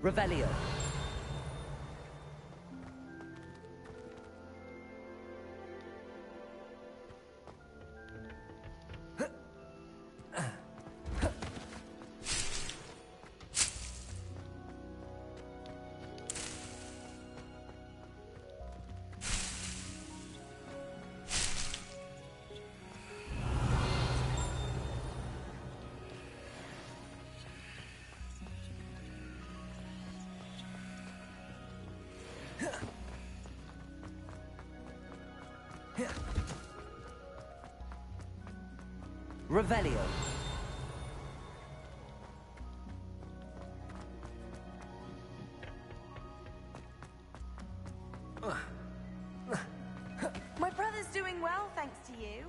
Revelio. Revelio. My brother's doing well, thanks to you.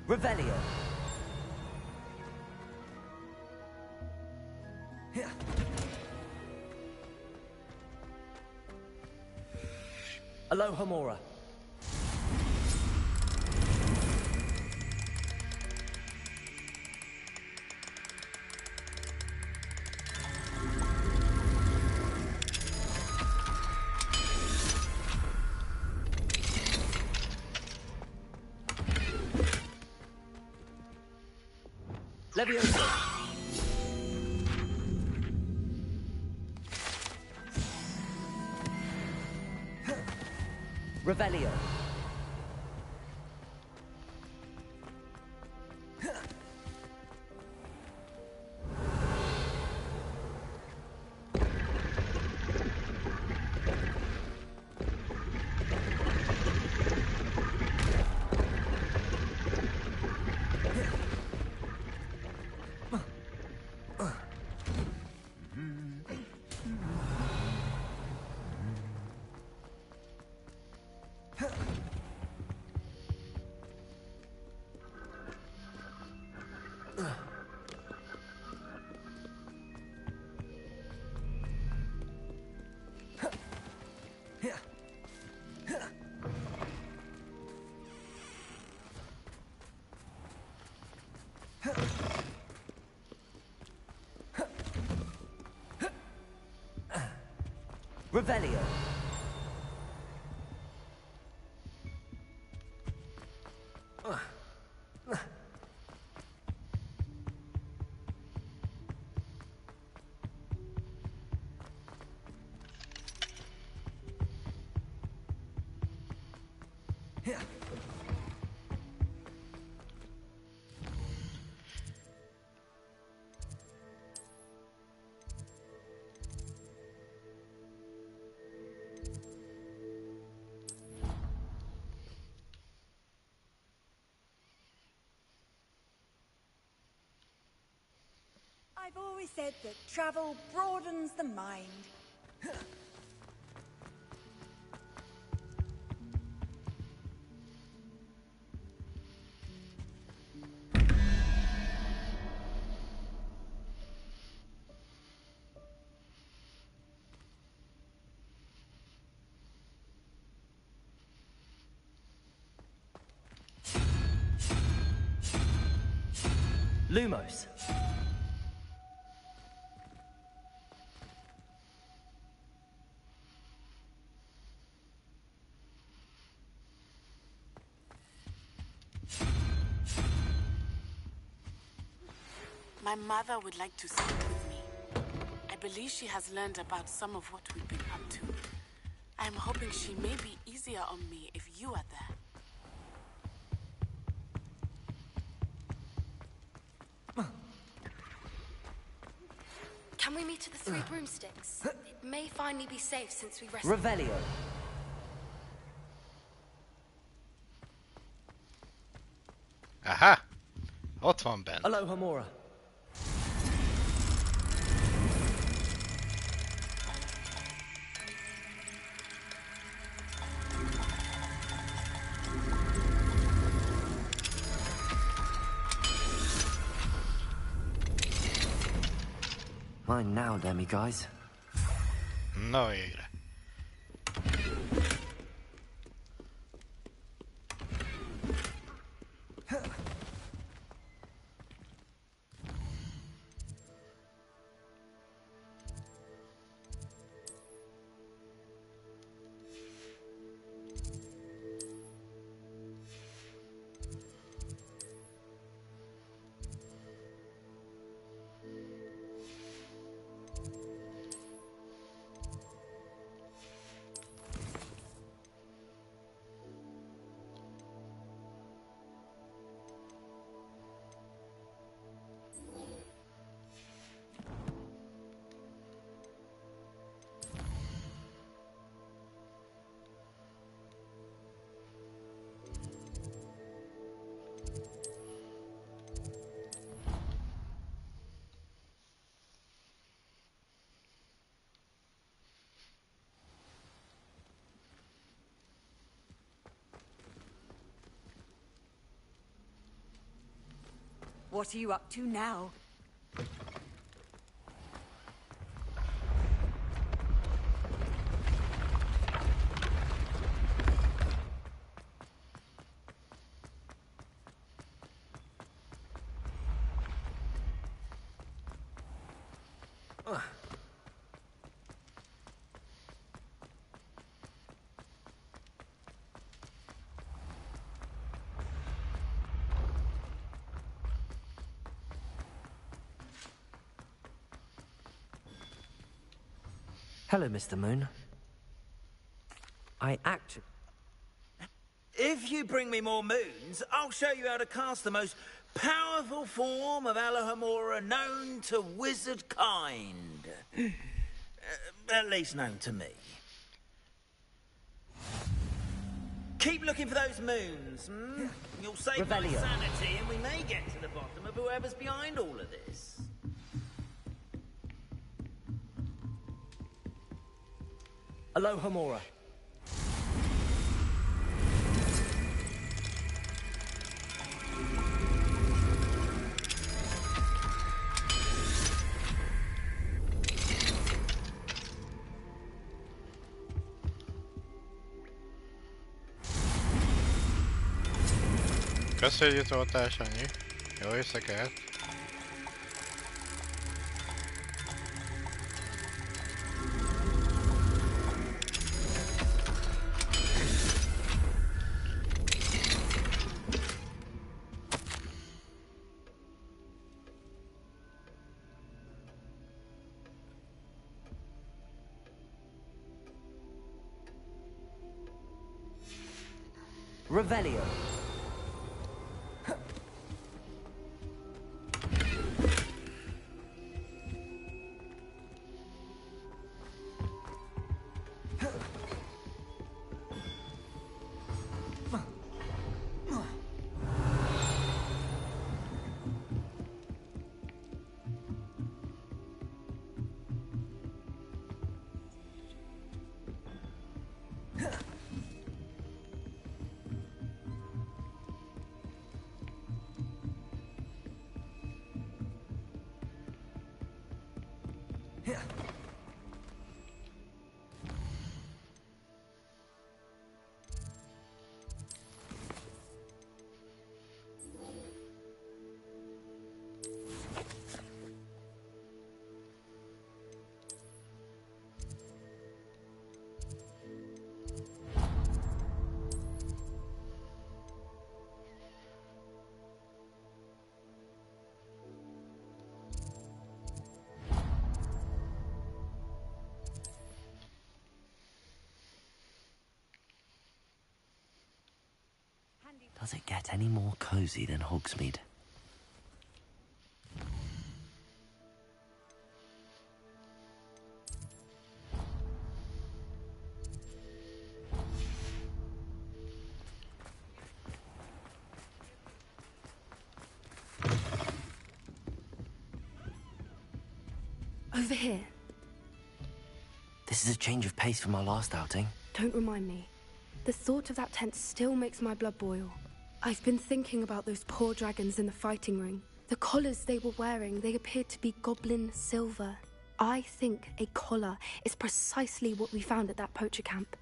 Revelio. Alohomora. Leviosa. Revelio. Revelio. I've always said that travel broadens the mind. Lumos. My mother would like to speak with me. I believe she has learned about some of what we've been up to. I'm hoping she may be easier on me if you are there. Can we meet at the Three Broomsticks? It may finally be safe since we rested. Revelio. Aha! Ott van bent. Alohomora. Mine now, demi guys. No égre. What are you up to now? Hello, Mr. Moon. I actually... If you bring me more moons, I'll show you how to cast the most powerful form of Alohomora known to wizard kind. At least known to me. Keep looking for those moons, hmm? You'll save my Revelio. sanity and we may get to the bottom of whoever's behind all of this. Alohomora. Köszönjük oltás, annyi. Jó éjszakát. Revelio. Does it get any more cozy than Hogsmeade? Over here. This is a change of pace from our last outing. Don't remind me. The thought of that tent still makes my blood boil. I've been thinking about those poor dragons in the fighting ring. The collars they were wearing, they appeared to be goblin silver. I think a collar is precisely what we found at that poacher camp.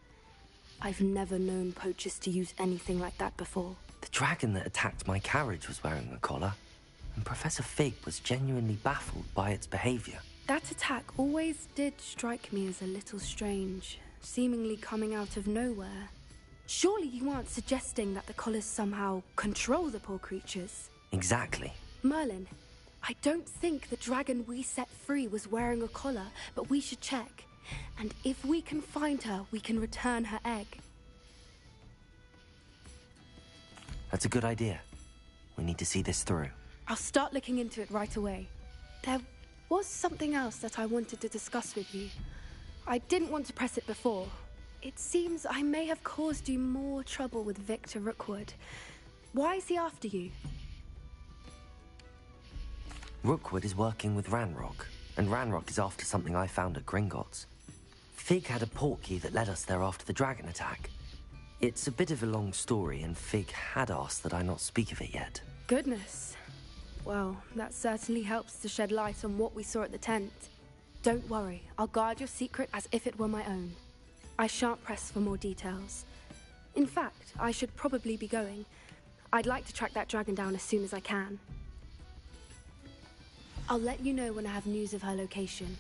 I've never known poachers to use anything like that before. The dragon that attacked my carriage was wearing a collar, and Professor Fig was genuinely baffled by its behavior. That attack always did strike me as a little strange, seemingly coming out of nowhere. Surely you aren't suggesting that the collars somehow control the poor creatures? Exactly. Merlin, I don't think the dragon we set free was wearing a collar, but we should check. And if we can find her, we can return her egg. That's a good idea. We need to see this through. I'll start looking into it right away. There was something else that I wanted to discuss with you. I didn't want to press it before. It seems I may have caused you more trouble with Victor Rookwood. Why is he after you? Rookwood is working with Ranrock, and Ranrock is after something I found at Gringotts. Fig had a portkey that led us there after the dragon attack. It's a bit of a long story, and Fig had asked that I not speak of it yet. Goodness. Well, that certainly helps to shed light on what we saw at the tent. Don't worry, I'll guard your secret as if it were my own. I shan't press for more details. In fact, I should probably be going. I'd like to track that dragon down as soon as I can. I'll let you know when I have news of her location.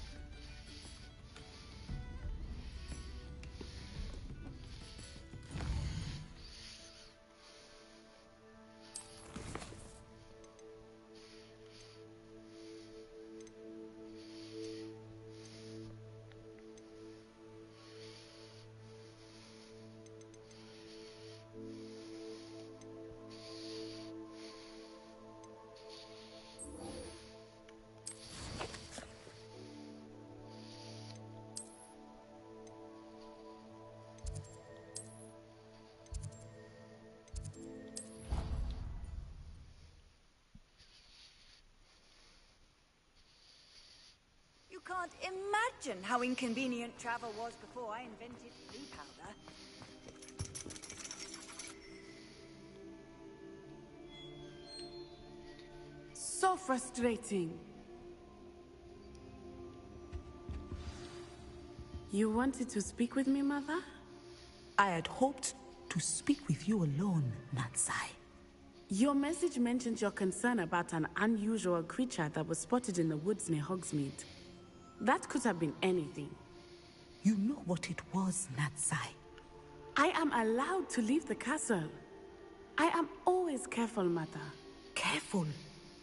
You can't imagine how inconvenient travel was before I invented blue powder. So frustrating. You wanted to speak with me, Mother? I had hoped to speak with you alone, Natsai. Your message mentioned your concern about an unusual creature that was spotted in the woods near Hogsmeade. That could have been anything. You know what it was, Natsai. I am allowed to leave the castle. I am always careful, Mother. Careful?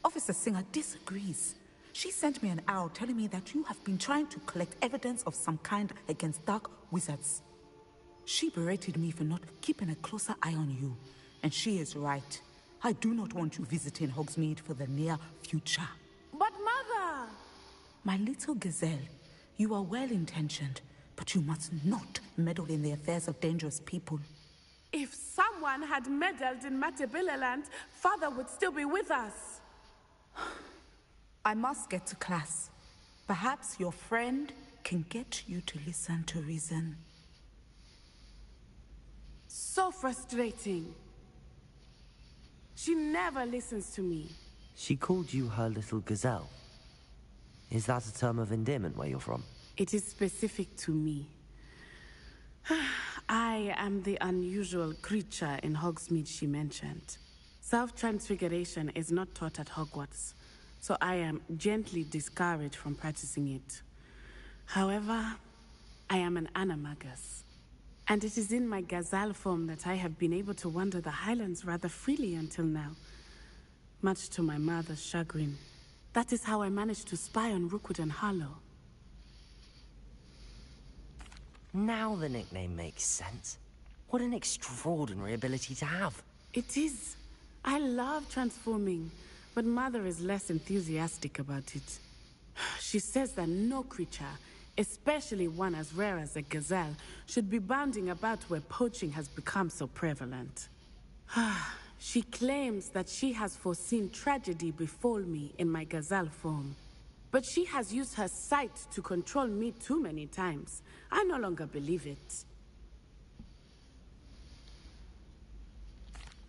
Officer Singer disagrees. She sent me an owl telling me that you have been trying to collect evidence of some kind against dark wizards. She berated me for not keeping a closer eye on you, and she is right. I do not want you visiting Hogsmeade for the near future. But Mother! My little gazelle, you are well-intentioned, but you must not meddle in the affairs of dangerous people. If someone had meddled in Matabeleland, Father would still be with us. I must get to class. Perhaps your friend can get you to listen to reason. So frustrating. She never listens to me. She called you her little gazelle. Is that a term of endearment where you're from? It is specific to me. I am the unusual creature in Hogsmeade she mentioned. Self-transfiguration is not taught at Hogwarts, so I am gently discouraged from practicing it. However, I am an animagus, and it is in my gazelle form that I have been able to wander the Highlands rather freely until now, much to my mother's chagrin. That is how I managed to spy on Rookwood and Harlow. Now the nickname makes sense. What an extraordinary ability to have. It is. I love transforming, but Mother is less enthusiastic about it. She says that no creature, especially one as rare as a gazelle, should be bounding about where poaching has become so prevalent. She claims that she has foreseen tragedy befall me in my gazelle form. But she has used her sight to control me too many times. I no longer believe it.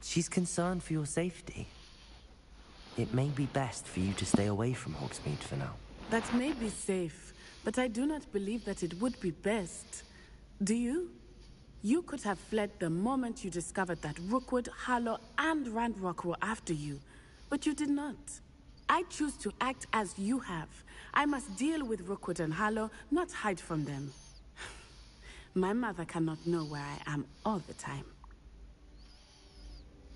She's concerned for your safety. It may be best for you to stay away from Hogsmeade for now. That may be safe, but I do not believe that it would be best. Do you? You could have fled the moment you discovered that Rookwood, Harlow, and Randrock were after you, but you did not. I choose to act as you have. I must deal with Rookwood and Harlow, not hide from them. My mother cannot know where I am all the time.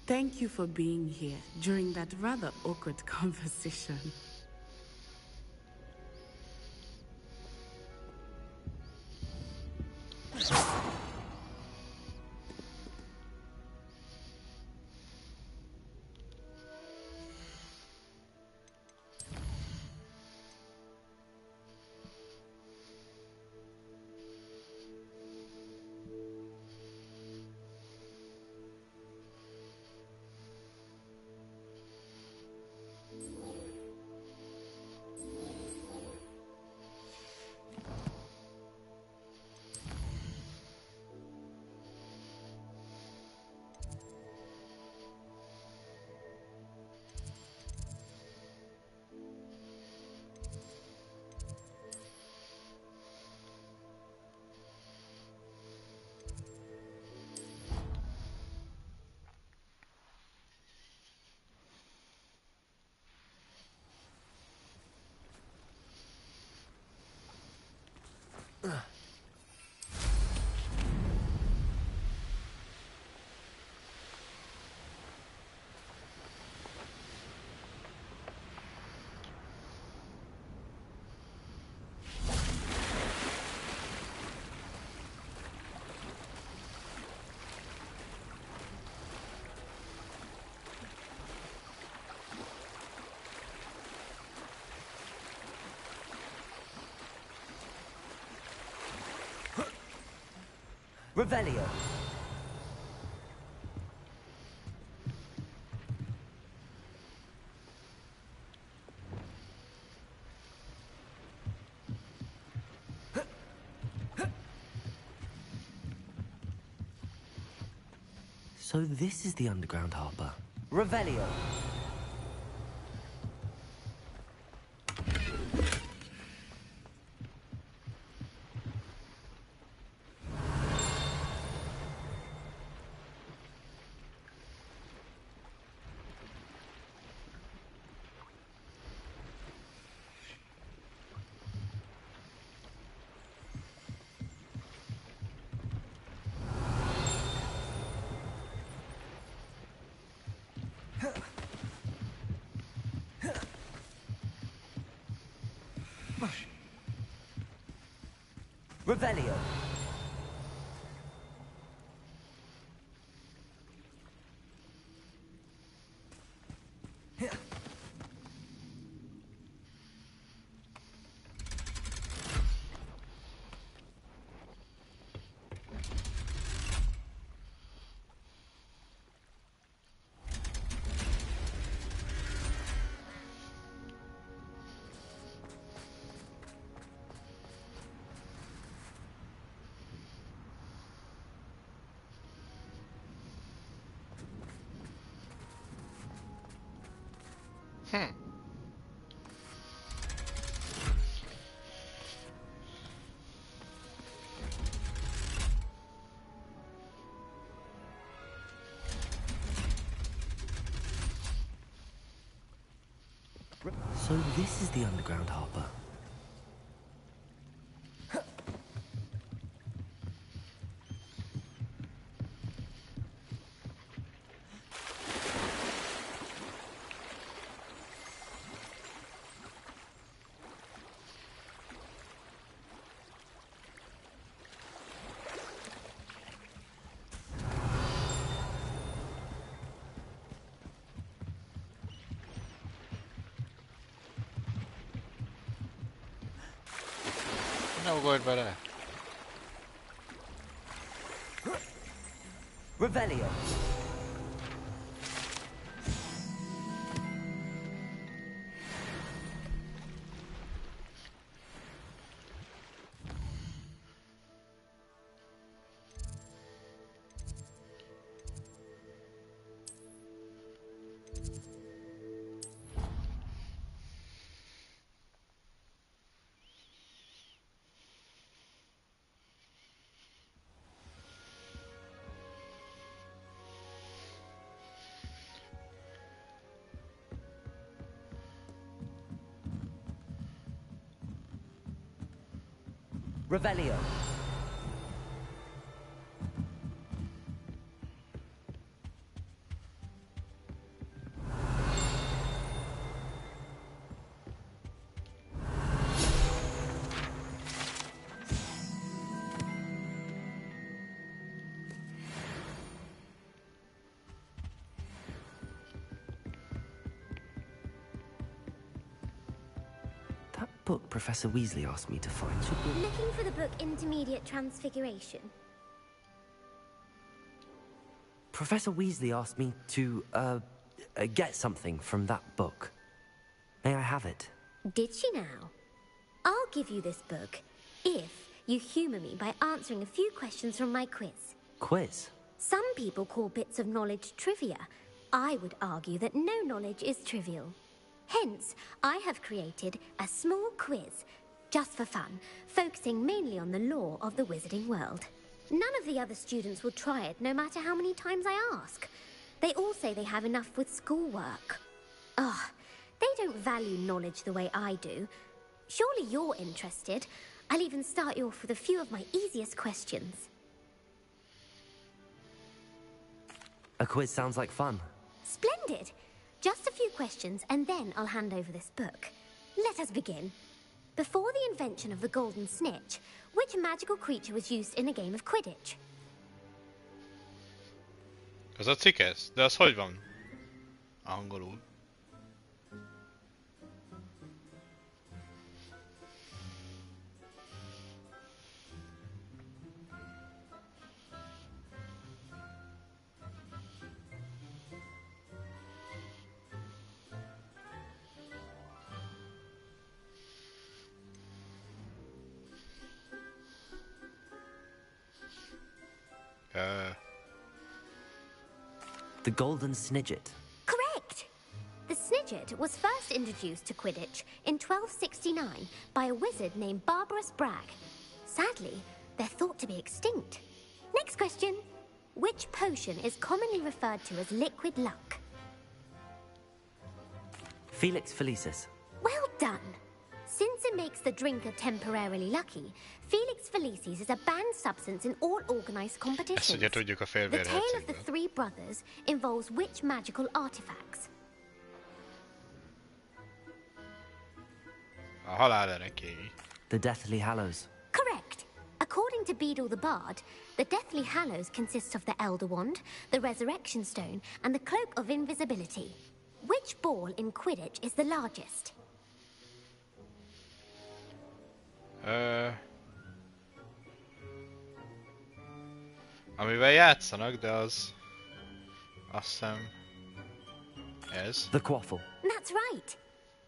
Thank you for being here during that rather awkward conversation. Revelio. So this is the underground harbor. Revelio. Revelio. So this is the underground harbor. No good by that. Revelio. Revelio. That book Professor Weasley asked me to find should be... Looking for the book Intermediate Transfiguration? Professor Weasley asked me to, get something from that book. May I have it? Did she now? I'll give you this book if you humour me by answering a few questions from my quiz. Quiz? Some people call bits of knowledge trivia. I would argue that no knowledge is trivial. Hence, I have created a small quiz, just for fun, focusing mainly on the lore of the wizarding world. None of the other students will try it, no matter how many times I ask. They all say they have enough with schoolwork. Ugh, they don't value knowledge the way I do. Surely you're interested. I'll even start you off with a few of my easiest questions. A quiz sounds like fun. Splendid! Just a few questions, and then I'll hand over this book. Let us begin. Before the invention of the golden snitch, which magical creature was used in a game of Quidditch? Az a cikesz? De az hogy van? Angolul. The golden snidget. Correct! The snidget was first introduced to Quidditch in 1269 by a wizard named Barbarous Bragg. Sadly, they're thought to be extinct. Next question. Which potion is commonly referred to as liquid luck? Felix Felicis. Well done. Since it makes the drinker temporarily lucky, Felix Felicis is a banned substance in all organized competitions. Ezt ugye tudjuk a The tale of the félvérhercegből. three brothers involves which magical artifacts? A halál erekéi. The Deathly Hallows. Correct. According to Beedle the Bard, the Deathly Hallows consists of the Elder Wand, the Resurrection Stone, and the Cloak of Invisibility. Which ball in Quidditch is the largest? Amivel játszanak, de az... Azt hiszem... Ez. The Quaffle. That's right.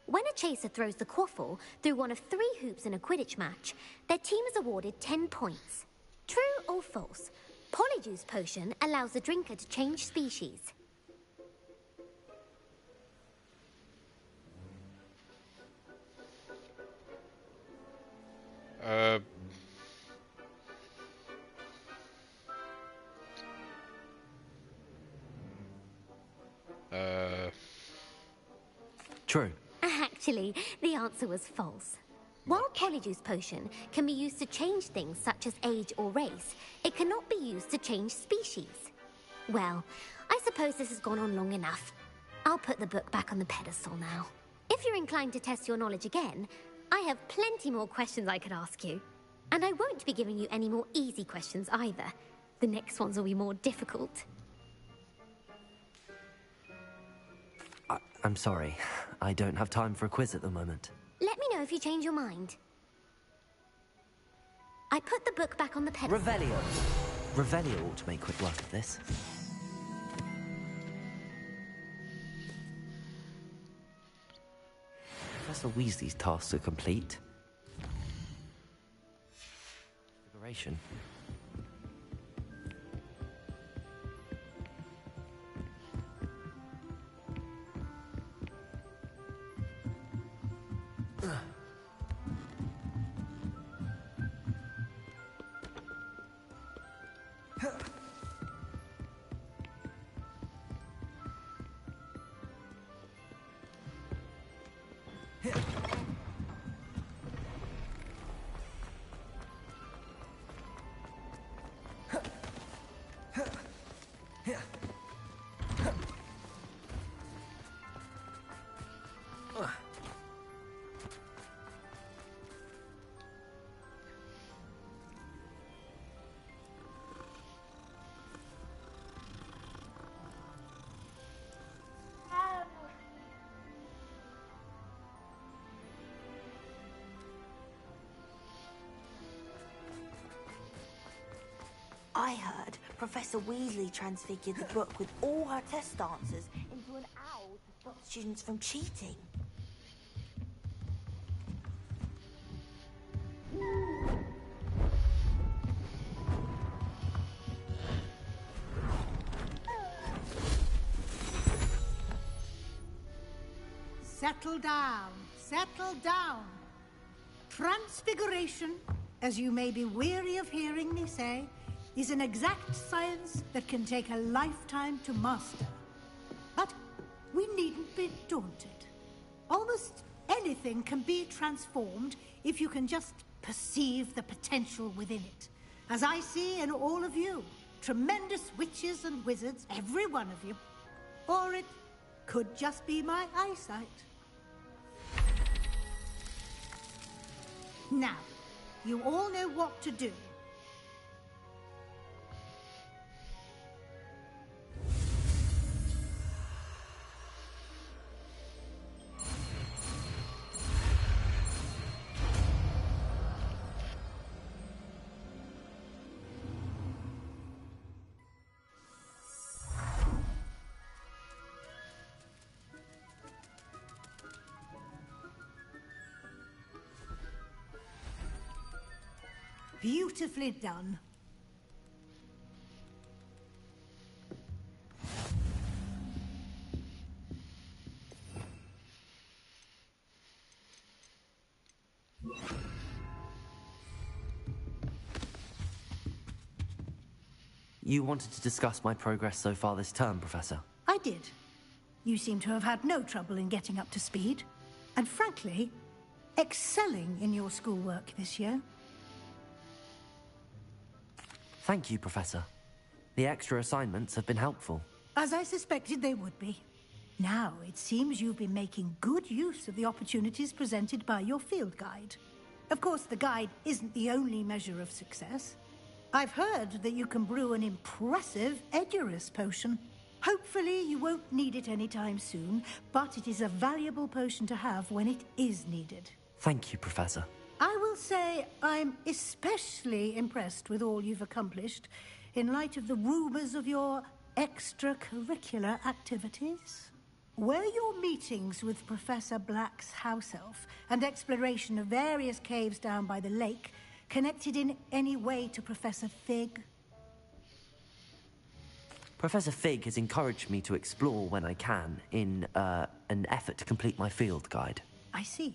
When a chaser throws the quaffle through one of 3 hoops in a Quidditch match, their team is awarded 10 points. True or false? Polyjuice Potion allows the drinker to change species. True. Actually, the answer was false. While Polyjuice Potion can be used to change things such as age or race, it cannot be used to change species. Well, I suppose this has gone on long enough. I'll put the book back on the pedestal now. If you're inclined to test your knowledge again, I have plenty more questions I could ask you. And I won't be giving you any more easy questions either. The next ones will be more difficult. I'm sorry. I don't have time for a quiz at the moment. Let me know if you change your mind. I put the book back on the pedestal. Revelio. Revelio ought to make quick work of this. Professor Weasley's tasks are complete. Configuration. I heard Professor Weasley transfigured the book with all her test answers into an owl to stop students from cheating. Settle down. Settle down. Transfiguration, as you may be weary of hearing me say, is an exact science that can take a lifetime to master. But we needn't be daunted. Almost anything can be transformed if you can just perceive the potential within it. As I see in all of you, tremendous witches and wizards, every one of you. Or it could just be my eyesight. Now, you all know what to do. Beautifully done. You wanted to discuss my progress so far this term, Professor? I did. You seem to have had no trouble in getting up to speed. And frankly, excelling in your schoolwork this year. Thank you, Professor. The extra assignments have been helpful. As I suspected they would be. Now, it seems you've been making good use of the opportunities presented by your field guide. Of course, the guide isn't the only measure of success. I've heard that you can brew an impressive Edurus potion. Hopefully, you won't need it anytime soon, but it is a valuable potion to have when it is needed. Thank you, Professor. I will say I'm especially impressed with all you've accomplished in light of the rumors of your extracurricular activities. Were your meetings with Professor Black's house elf and exploration of various caves down by the lake connected in any way to Professor Fig? Professor Fig has encouraged me to explore when I can in an effort to complete my field guide. I see.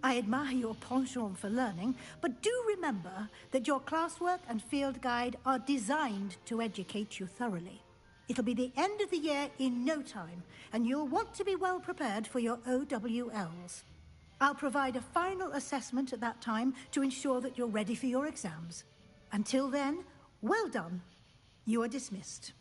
I admire your penchant for learning, but do remember that your classwork and field guide are designed to educate you thoroughly. It'll be the end of the year in no time, and you'll want to be well prepared for your OWLs. I'll provide a final assessment at that time to ensure that you're ready for your exams. Until then, well done. You are dismissed.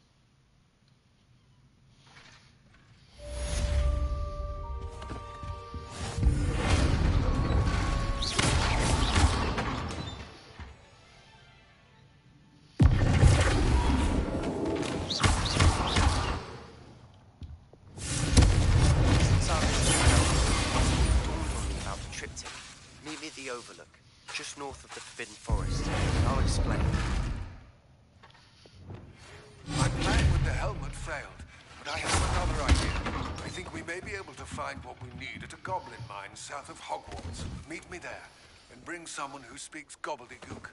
The overlook, just north of the Forbidden Forest. I'll explain. My plan with the helmet failed, but I have another idea. I think we may be able to find what we need at a goblin mine south of Hogwarts. Meet me there, and bring someone who speaks gobbledygook.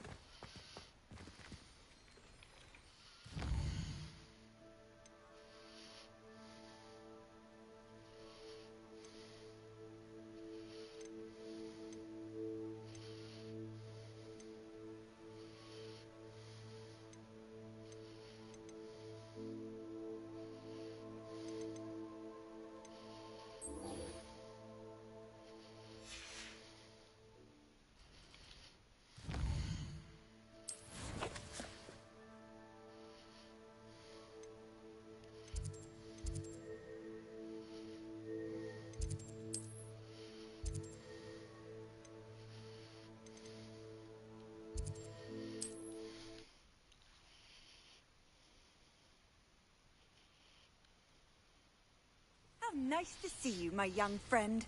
How nice to see you, my young friend.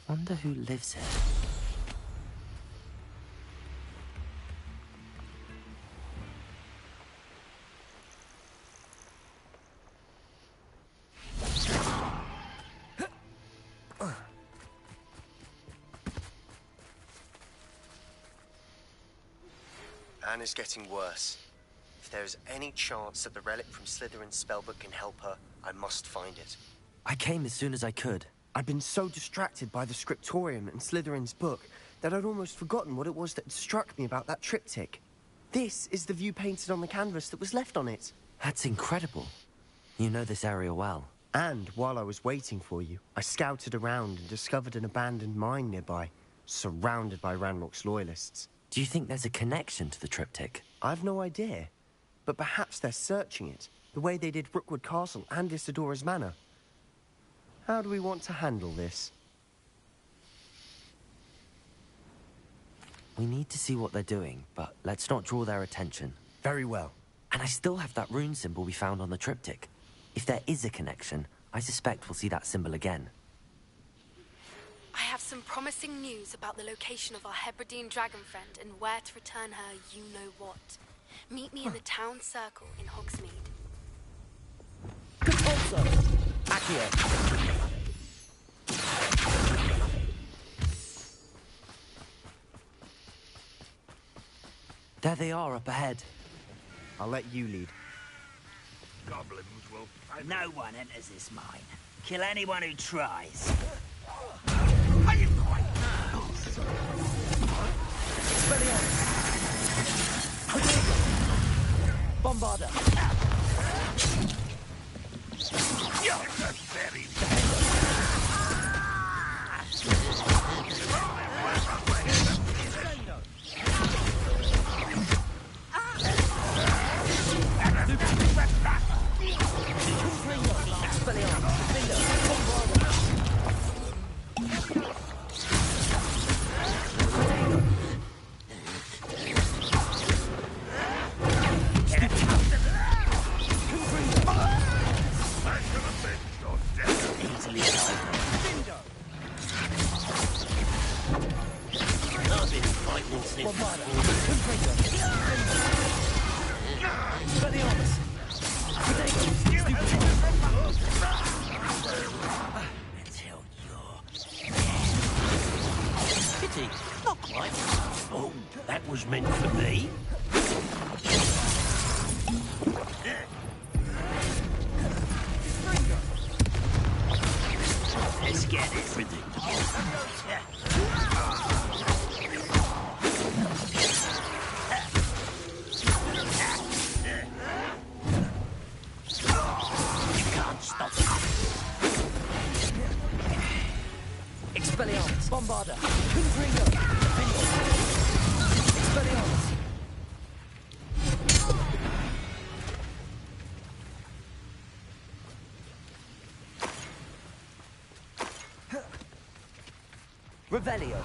Wonder who lives here. Anne is getting worse. If there is any chance that the relic from Slytherin's spellbook can help her, I must find it. I came as soon as I could. I'd been so distracted by the scriptorium and Slytherin's book that I'd almost forgotten what it was that had struck me about that triptych. This is the view painted on the canvas that was left on it. That's incredible. You know this area well. And while I was waiting for you, I scouted around and discovered an abandoned mine nearby, surrounded by Ranrock's loyalists. Do you think there's a connection to the triptych? I've no idea. But perhaps they're searching it, the way they did Rookwood Castle and Isidora's Manor. How do we want to handle this? We need to see what they're doing, but let's not draw their attention. Very well. And I still have that rune symbol we found on the triptych. If there is a connection, I suspect we'll see that symbol again. I have some promising news about the location of our Hebridean dragon friend and where to return her you-know-what. Meet me in the town circle in Hogsmeade. Accio! There they are up ahead. I'll let you lead. Goblins will find No one enters this mine. Kill anyone who tries. Bombarder! Pity, not quite. Oh, that was meant for me. Let's get everything. Expelliarmus! Bombarder! Confringo! Expelliarmus! Revelio!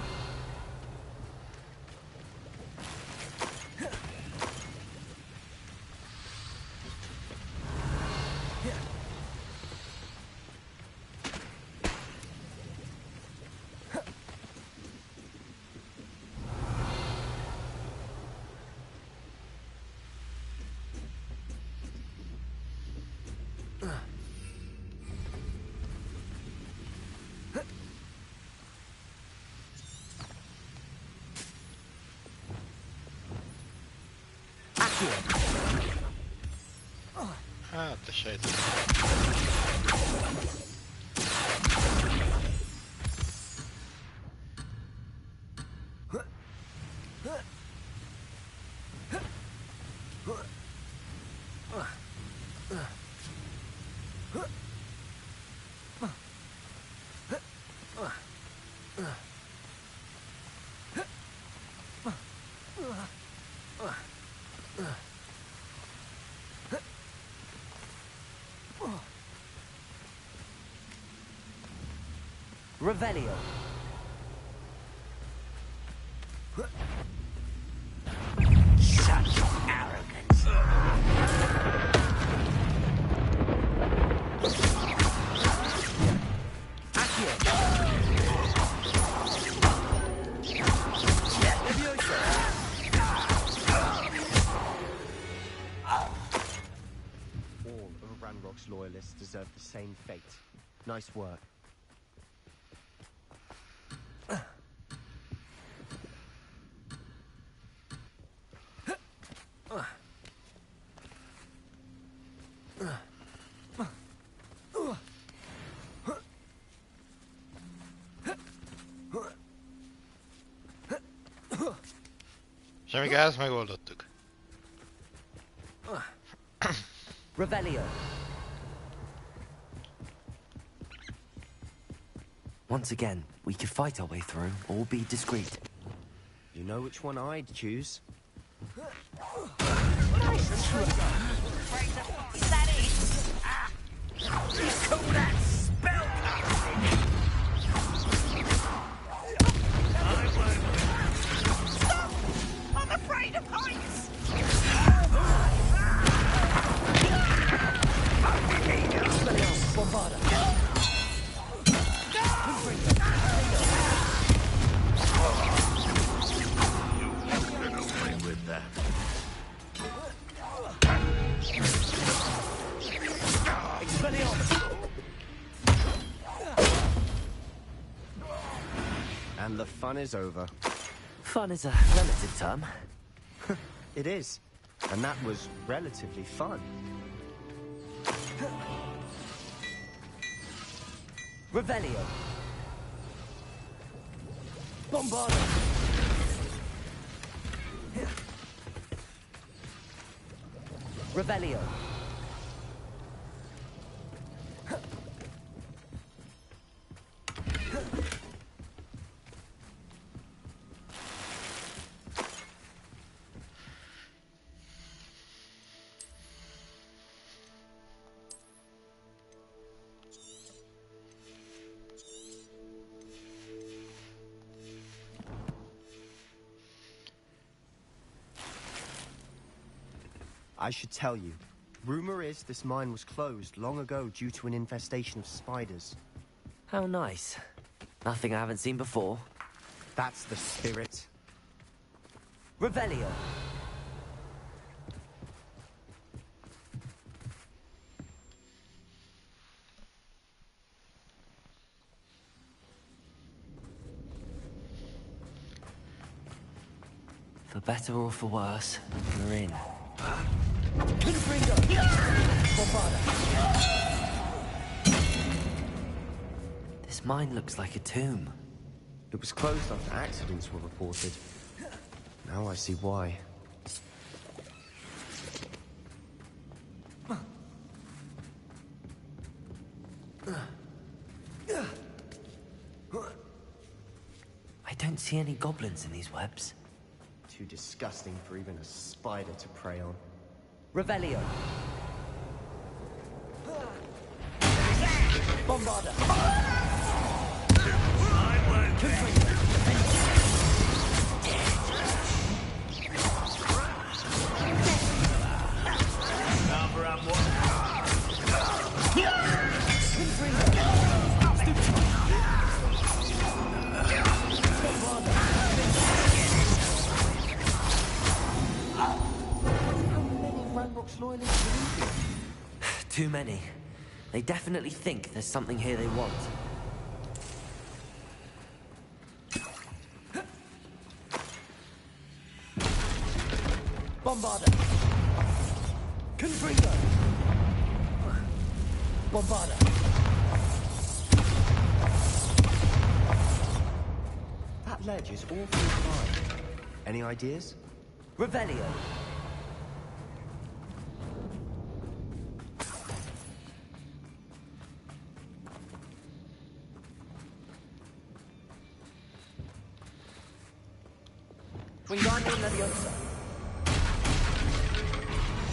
Hát te sejtem. Revelio. Such arrogance. All of Ranrock's loyalists deserve the same fate. Nice work. Semmi gáz, megoldottuk. Revelio. Once again, we could fight our way through, or be discreet. You know which one I'd choose? That is. You call that spellcasting? Stop! I'm afraid of heights. Bombarder. With that. And the fun is over. Fun is a relative term. It is. And that was relatively fun. Revelio. Bombarder. Revelio. I should tell you. Rumor is this mine was closed long ago due to an infestation of spiders. How nice. Nothing I haven't seen before. That's the spirit. Revelio. For better or for worse, we're in. This mine looks like a tomb. It was closed after accidents were reported. Now I see why. I don't see any goblins in these webs. Too disgusting for even a spider to prey on. Revelio. Bombarda. Too many. They definitely think there's something here they want. Bombarda. Confringo. Bombarda. That ledge is awfully high. Any ideas? Revelio. Wingardium Leviosa.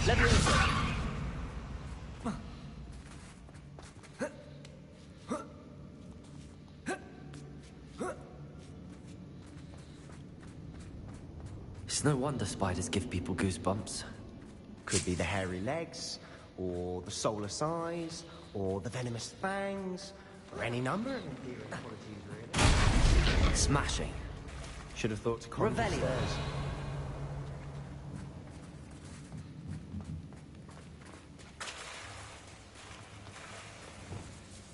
Leviosa. It's no wonder spiders give people goosebumps. Could be the hairy legs, or the soulless eyes, or the venomous fangs, or any number of inferior qualities, really. Smashing. Should have thought to climb the Revelio. stairs.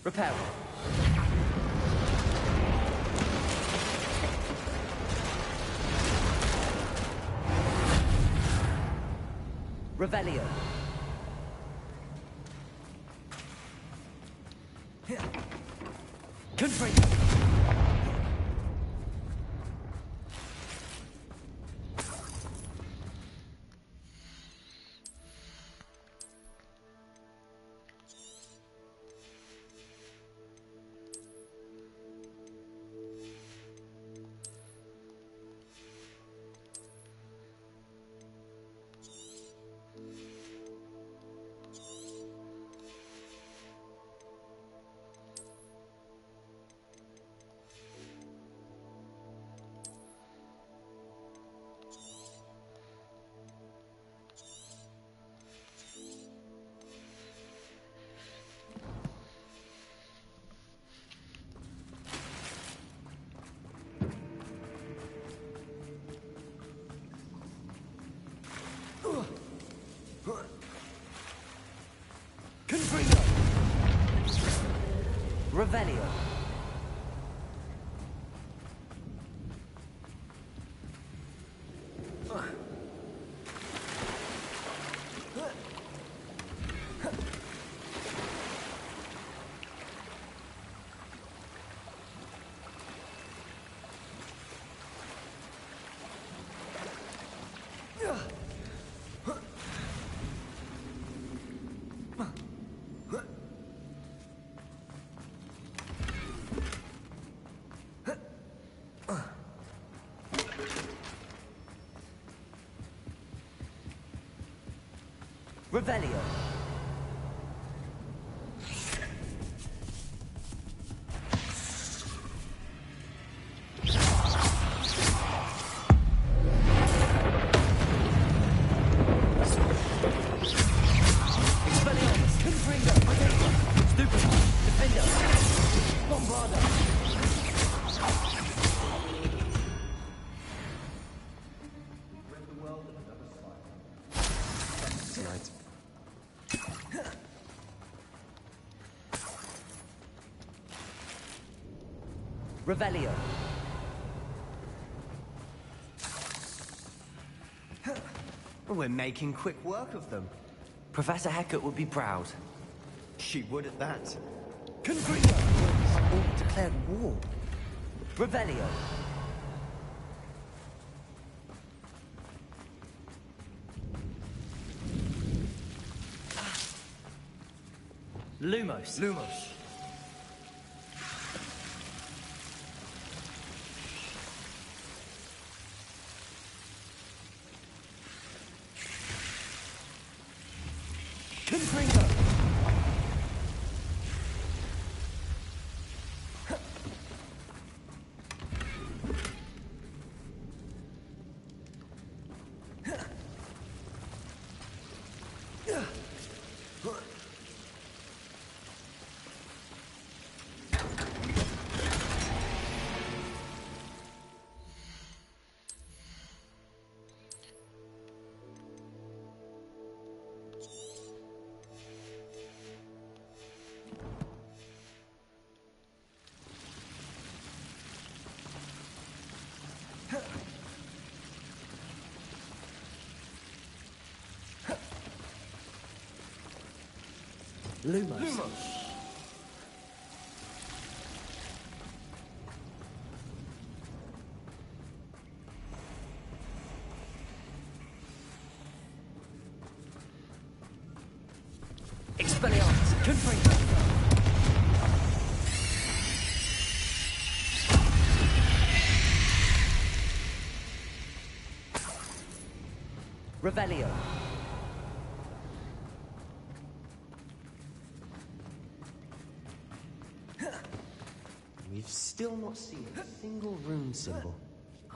Repair. Revelio. Confringo. Confringo. Revelio. Revelio. Revelio. We're making quick work of them. Professor Hecat would be proud. She would at that. Confringo! All declared war. Revelio. Lumos. Lumos. Confringo. Lumos. Expelliarmus. Confringo. Revelio. We've still not seen a single rune symbol.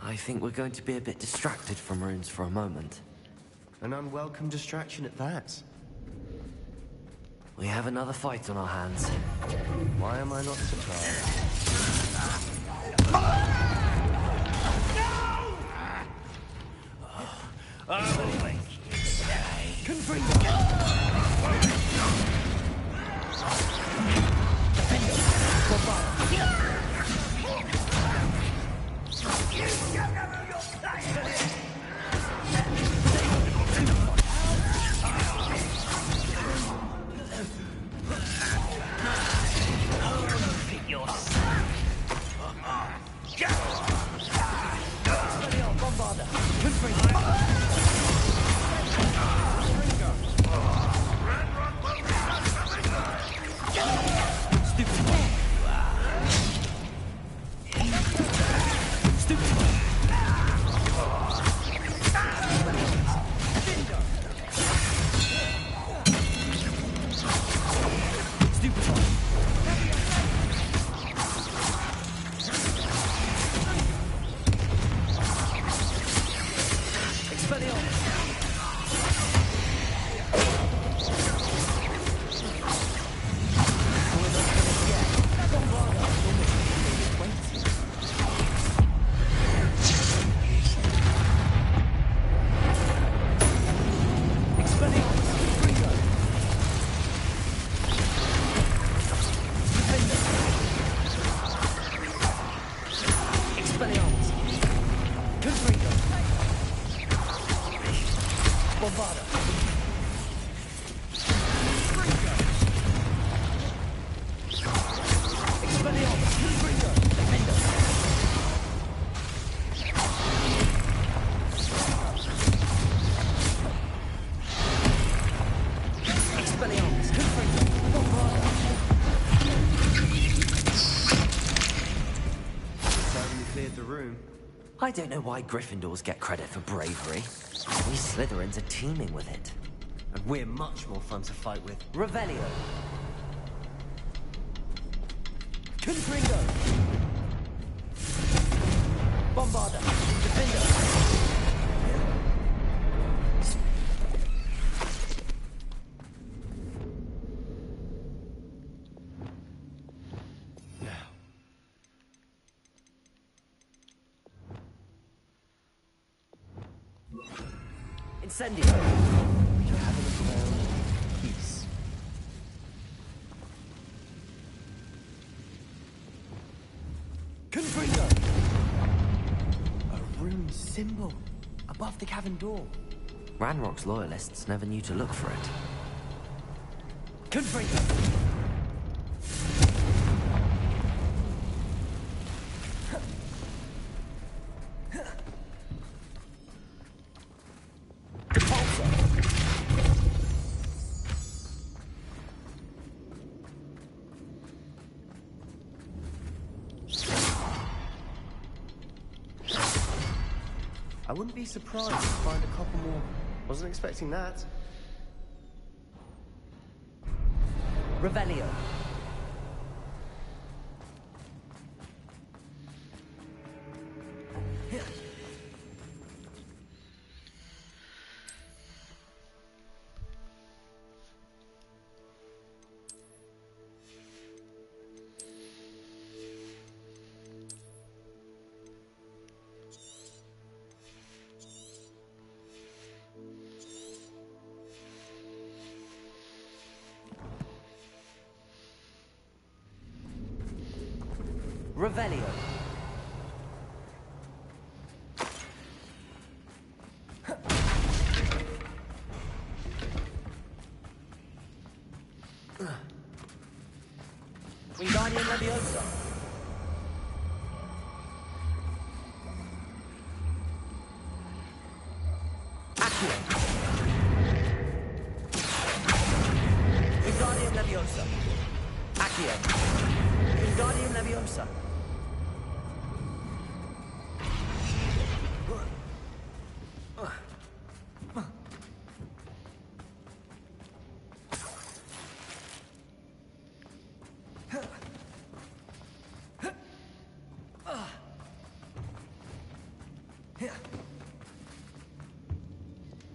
I think we're going to be a bit distracted from runes for a moment. An unwelcome distraction at that. We have another fight on our hands. Why am I not surprised? I don't know why Gryffindors get credit for bravery. We Slytherins are teeming with it. And we're much more fun to fight with. Revelio. Confringo. Bombarda. Defender. Incendio. To have a round peace. Confringo. A rune symbol above the cavern door. Ranrock's loyalists never knew to look for it. Confringo. I wouldn't be surprised to find a couple more. Wasn't expecting that. Revelio. Revelio. Wingardium Leviosa. Accio. Wingardium Leviosa. Accio. Wingardium Leviosa.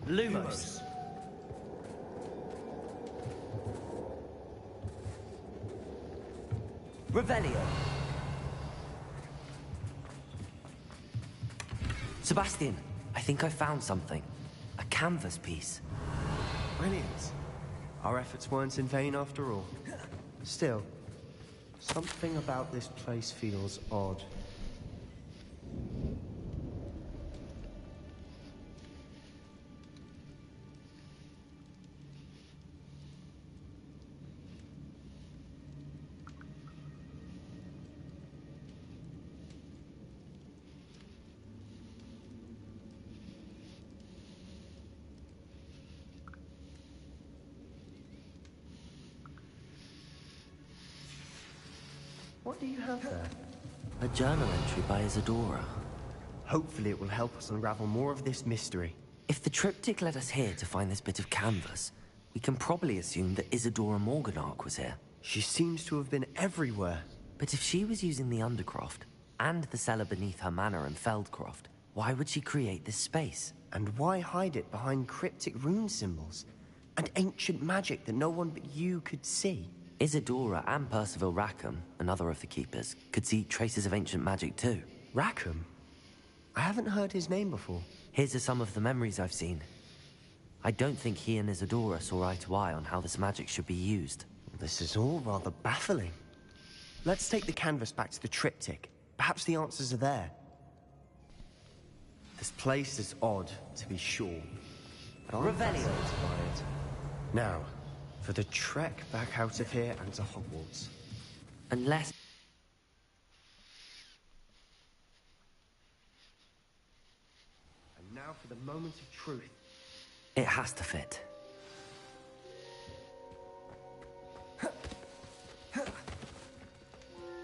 Lumos. Revelio. Sebastian, I think I found something. A canvas piece. Brilliant. Our efforts weren't in vain after all. Still, something about this place feels odd. What do you have there? A journal entry by Isadora. Hopefully it will help us unravel more of this mystery. If the triptych led us here to find this bit of canvas, we can probably assume that Isadora Morganark was here. She seems to have been everywhere. But if she was using the Undercroft, and the cellar beneath her manor in Feldcroft, why would she create this space? And why hide it behind cryptic rune symbols? And ancient magic that no one but you could see? Isadora and Percival Rackham, another of the Keepers, could see traces of ancient magic too. Rackham? I haven't heard his name before. Here's some of the memories I've seen. I don't think he and Isadora saw eye to eye on how this magic should be used. This is all rather baffling. Let's take the canvas back to the triptych. Perhaps the answers are there. This place is odd, to be sure. But I'm fascinated by it. Now, for the trek back out of here and to Hogwarts. Unless... And now for the moment of truth. It has to fit.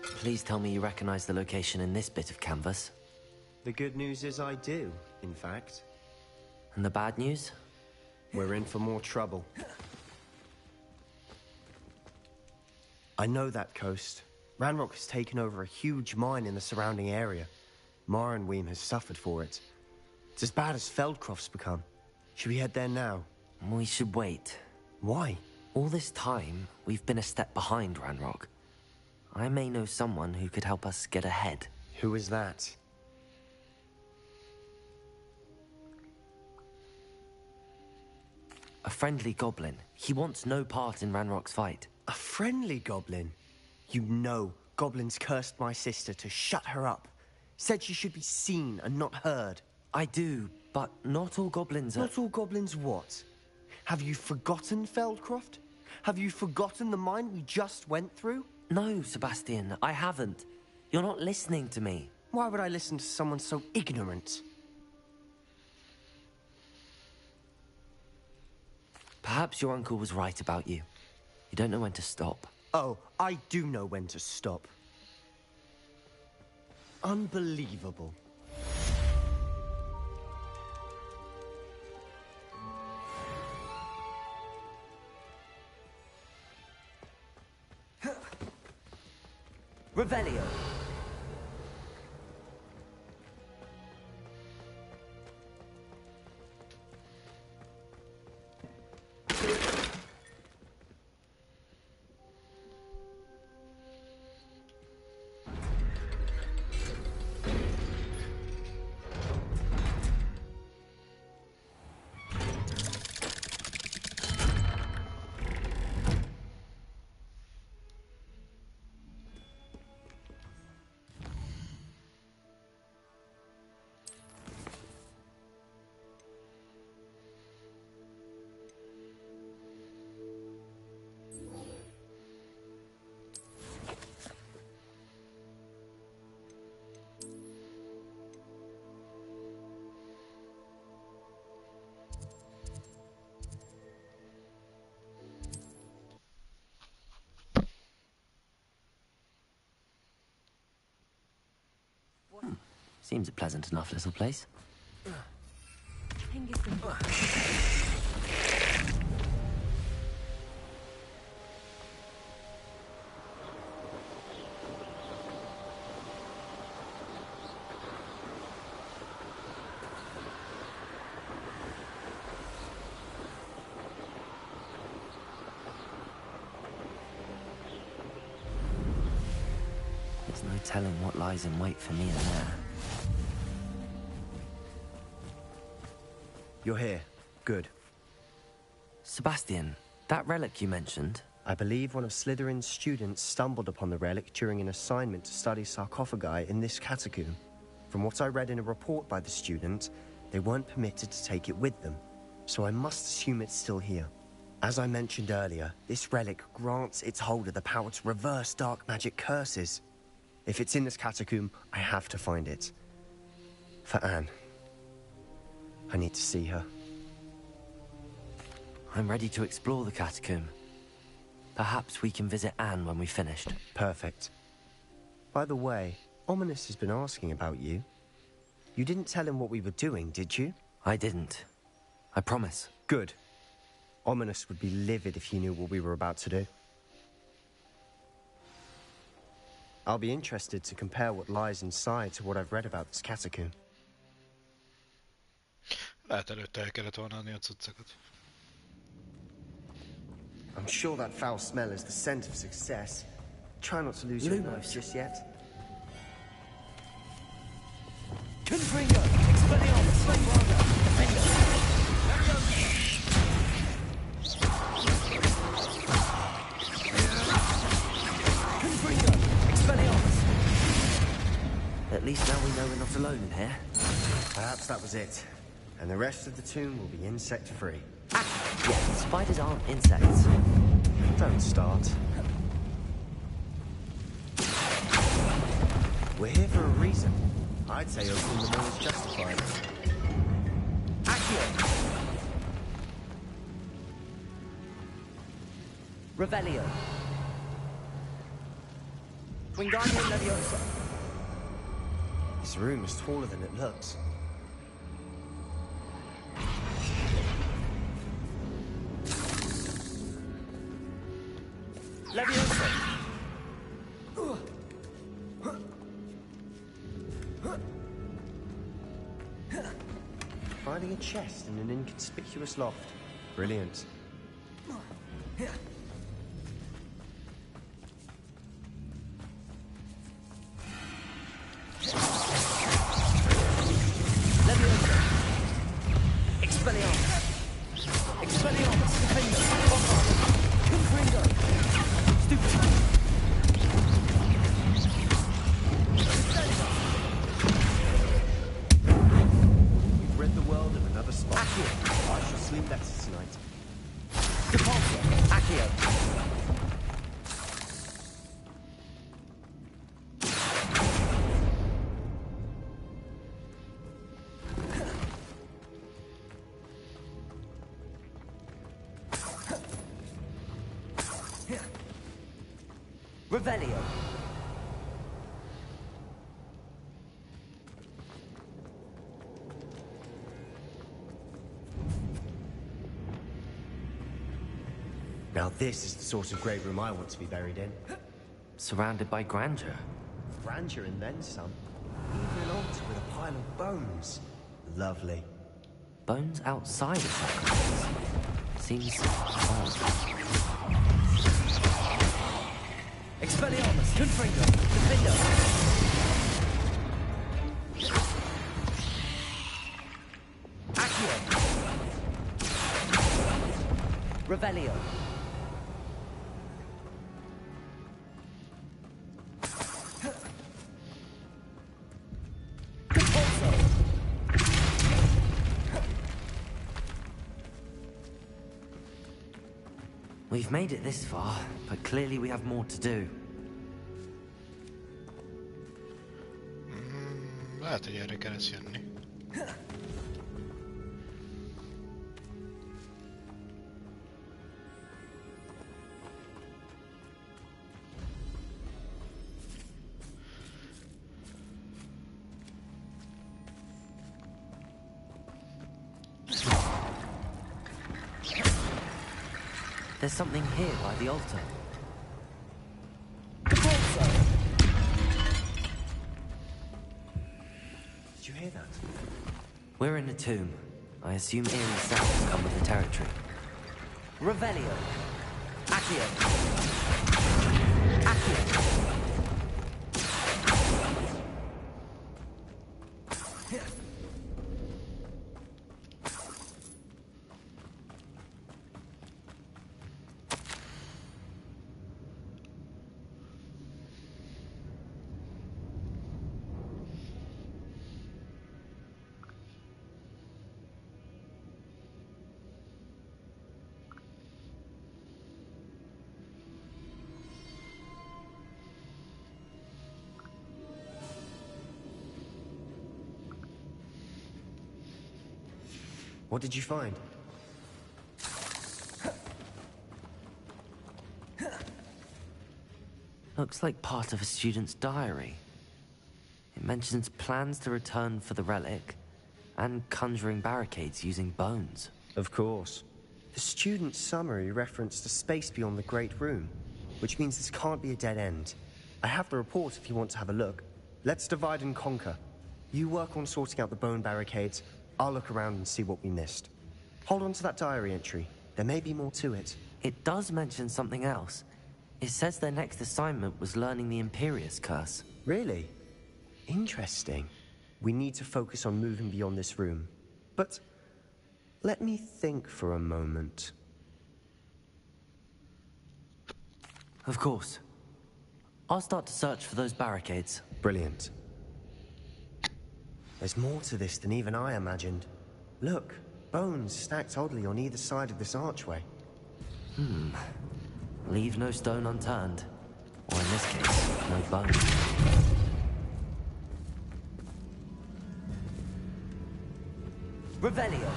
Please tell me you recognize the location in this bit of canvas. The good news is I do, in fact. And the bad news? We're in for more trouble. I know that coast. Ranrock has taken over a huge mine in the surrounding area. Marenweem has suffered for it. It's as bad as Feldcroft's become. Should we head there now? We should wait. Why? All this time, we've been a step behind Ranrock. I may know someone who could help us get ahead. Who is that? A friendly goblin. He wants no part in Ranrock's fight. A friendly goblin? You know, goblins cursed my sister to shut her up. Said she should be seen and not heard. I do, but not all goblins are... Not all goblins what? Have you forgotten Feldcroft? Have you forgotten the mine we just went through? No, Sebastian, I haven't. You're not listening to me. Why would I listen to someone so ignorant? Perhaps your uncle was right about you. You don't know when to stop. Oh, I do know when to stop. Unbelievable. Revelio. Seems a pleasant enough little place. There's no telling what lies in wait for me in there. You're here. Good. Sebastian, that relic you mentioned... I believe one of Slytherin's students stumbled upon the relic during an assignment to study sarcophagi in this catacomb. From what I read in a report by the student, they weren't permitted to take it with them, so I must assume it's still here. As I mentioned earlier, this relic grants its holder the power to reverse dark magic curses. If it's in this catacomb, I have to find it. For Anne. I need to see her. I'm ready to explore the catacomb. Perhaps we can visit Anne when we've finished. Perfect. By the way, Ominous has been asking about you. You didn't tell him what we were doing, did you? I didn't. I promise. Good. Ominous would be livid if he knew what we were about to do. I'll be interested to compare what lies inside to what I've read about this catacomb. Lehet előtte el kellett volna adni a cuccokat. I'm sure that foul smell is the scent of success. Try not to lose your nerves just yet. Confringo! Expelliarmus! Defender! Confringo! Expelliarmus! At least now we know we're not alone in here. Perhaps that was it. And the rest of the tomb will be insect-free. Yeah, spiders aren't insects. Don't start. We're here for a reason. I'd say opening the door is justified. Accio! Revelio. Wingardium Leviosa. This room is taller than it looks. Leviosa! Finding a chest in an inconspicuous loft. Brilliant. Leviosa! Expelliarmus! Expelliarmus! Defender! Bombard! Confringo! Stupid! We've rid the world of another spot. Accio! I shall sleep better tonight. Depulso! Accio! Revelio. Now this is the sort of great room I want to be buried in. Surrounded by grandeur. Grandeur and then some. Even an altar with a pile of bones. Lovely. Bones outside of sarcophagus. Seems odd. Expelliarmus! Confringo! Defender! Accio! Revelio! We've made it this far, but clearly we have more to do. Lehet, hogy erre kell jönni. There's something here by the altar. Did you hear that? We're in a tomb. I assume eerie sounds come with the territory. Revelio! Accio! Accio! What did you find? Looks like part of a student's diary. It mentions plans to return for the relic and conjuring barricades using bones. Of course. The student's summary referenced a space beyond the Great Room, which means this can't be a dead end. I have the report if you want to have a look. Let's divide and conquer. You work on sorting out the bone barricades. I'll look around and see what we missed. Hold on to that diary entry. There may be more to it. It does mention something else. It says their next assignment was learning the Imperius Curse. Really? Interesting. We need to focus on moving beyond this room. But let me think for a moment. Of course. I'll start to search for those barricades. Brilliant. There's more to this than even I imagined. Look, bones stacked oddly on either side of this archway. Leave no stone unturned. Or in this case, no bone. Revelio!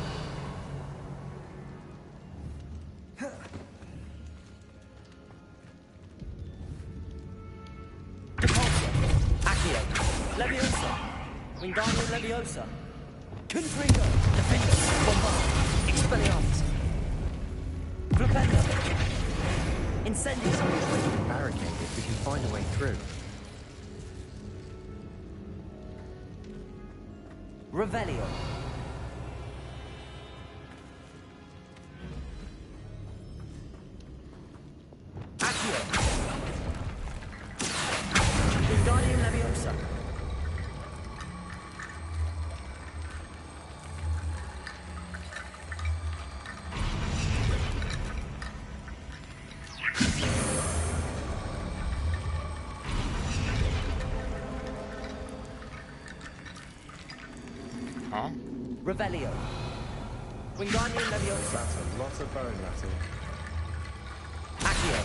Depulso! Accio! Leviosa! Wingardium Leviosa! Confringo! Defender! Bombard! Expelliarmus! Flipendo! Incendio! It's been barricaded. We can find a way through. Revelio. Accio. Wingardium Leviosa. Huh? Revelio. Wingardium Leviosa. That's a lot of bone rattle. Accio.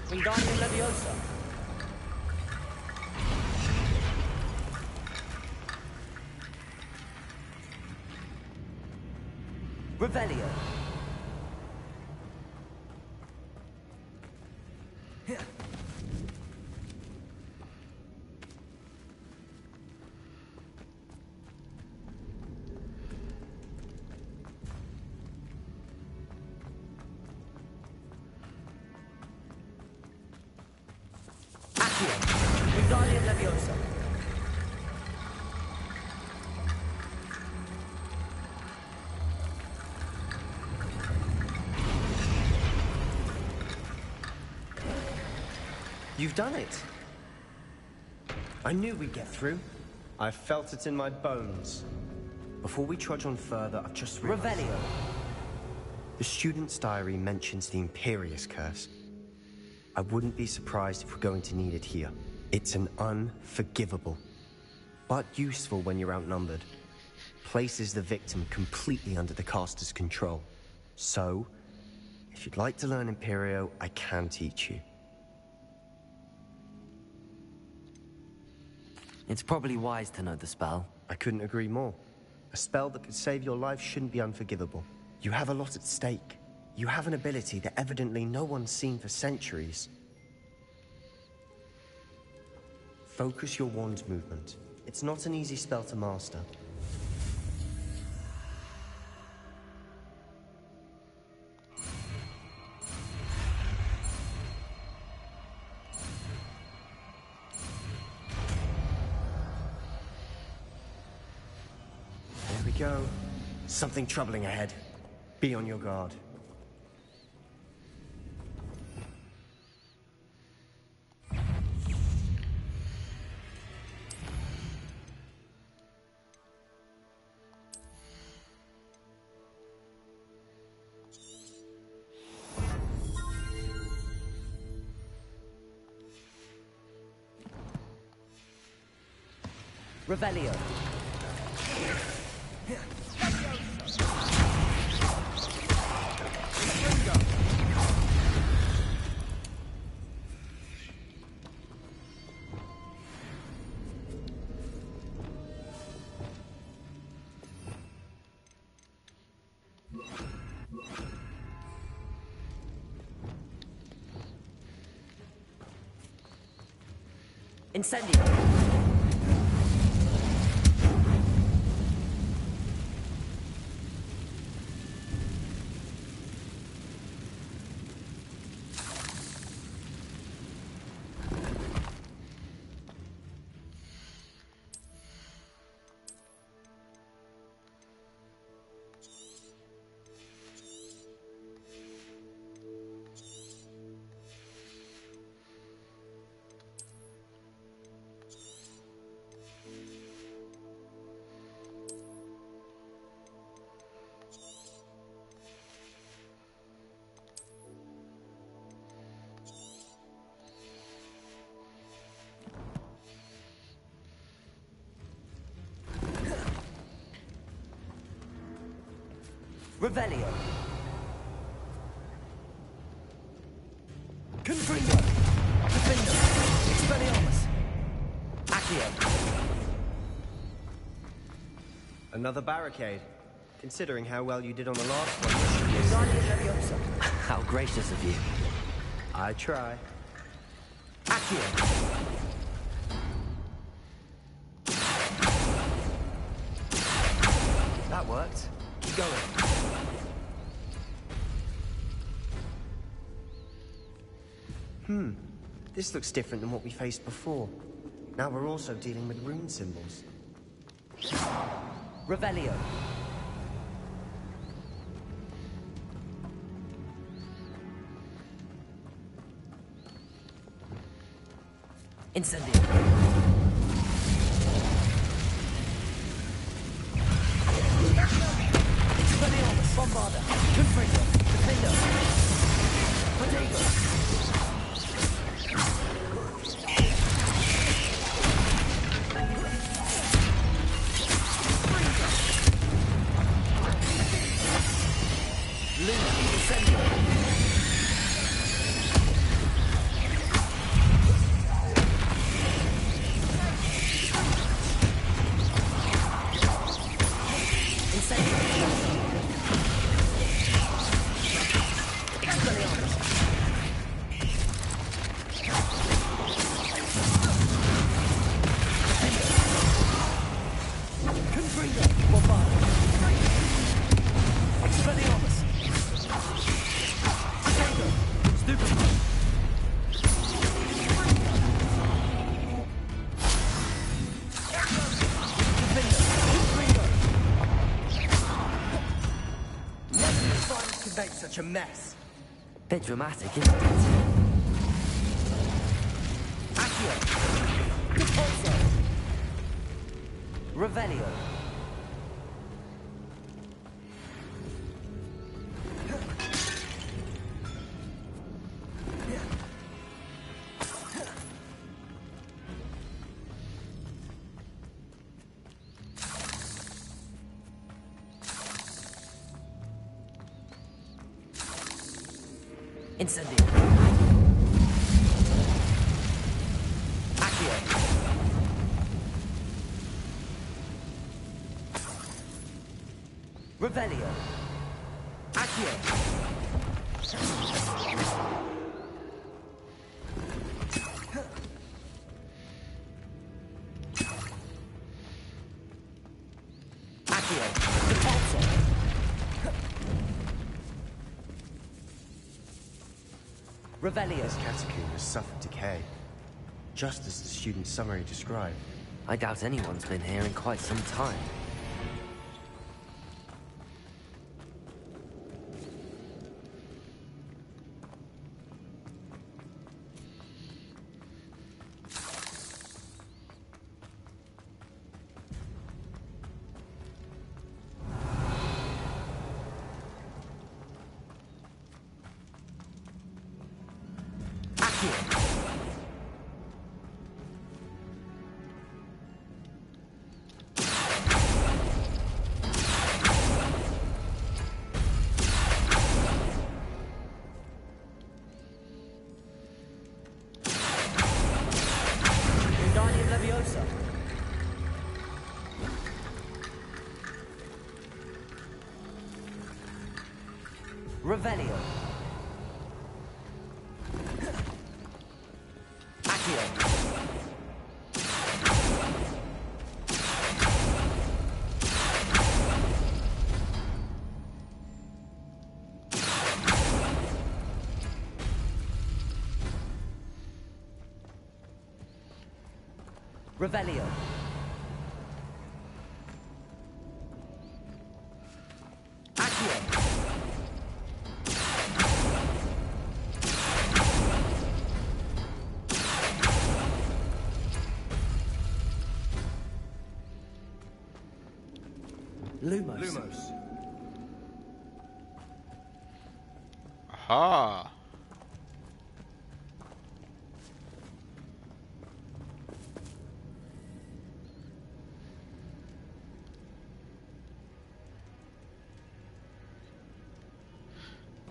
Wingardium Leviosa. Revelio. Accio. Wingardium Leviosa. You've done it. I knew we'd get through. I felt it in my bones. Before we trudge on further, I've just realized... Revelio. The student's diary mentions the Imperious Curse. I wouldn't be surprised if we're going to need it here. It's an unforgivable, but useful when you're outnumbered. Places the victim completely under the caster's control. So, if you'd like to learn Imperio, I can teach you. It's probably wise to know the spell. I couldn't agree more. A spell that could save your life shouldn't be unforgivable. You have a lot at stake. You have an ability that evidently no one's seen for centuries. Focus your wand movement. It's not an easy spell to master. There we go. Something troubling ahead. Be on your guard. Revelio. Incendio. Revelio. Confringo. Defendo. Expelliarmus. Accio. Another barricade. Considering how well you did on the last one, this should be a Wingardium Leviosa. How gracious of you. I try. Accio. That worked. Keep going. This looks different than what we faced before. Now we're also dealing with rune symbols. Revelio. Incendio. Expelliarmus. Bombarda. Confringo. Defender. Potato. Such a mess. Bit dramatic, isn't it? Accio. Repulso. Revelio. Incendio. Accio. Revelio. Accio. Accio. Repulso. Revelio. This catacomb has suffered decay, just as the student's summary described. I doubt anyone's been here in quite some time. Revelio. Accio. Revelio. Accio. Lumos. Aha.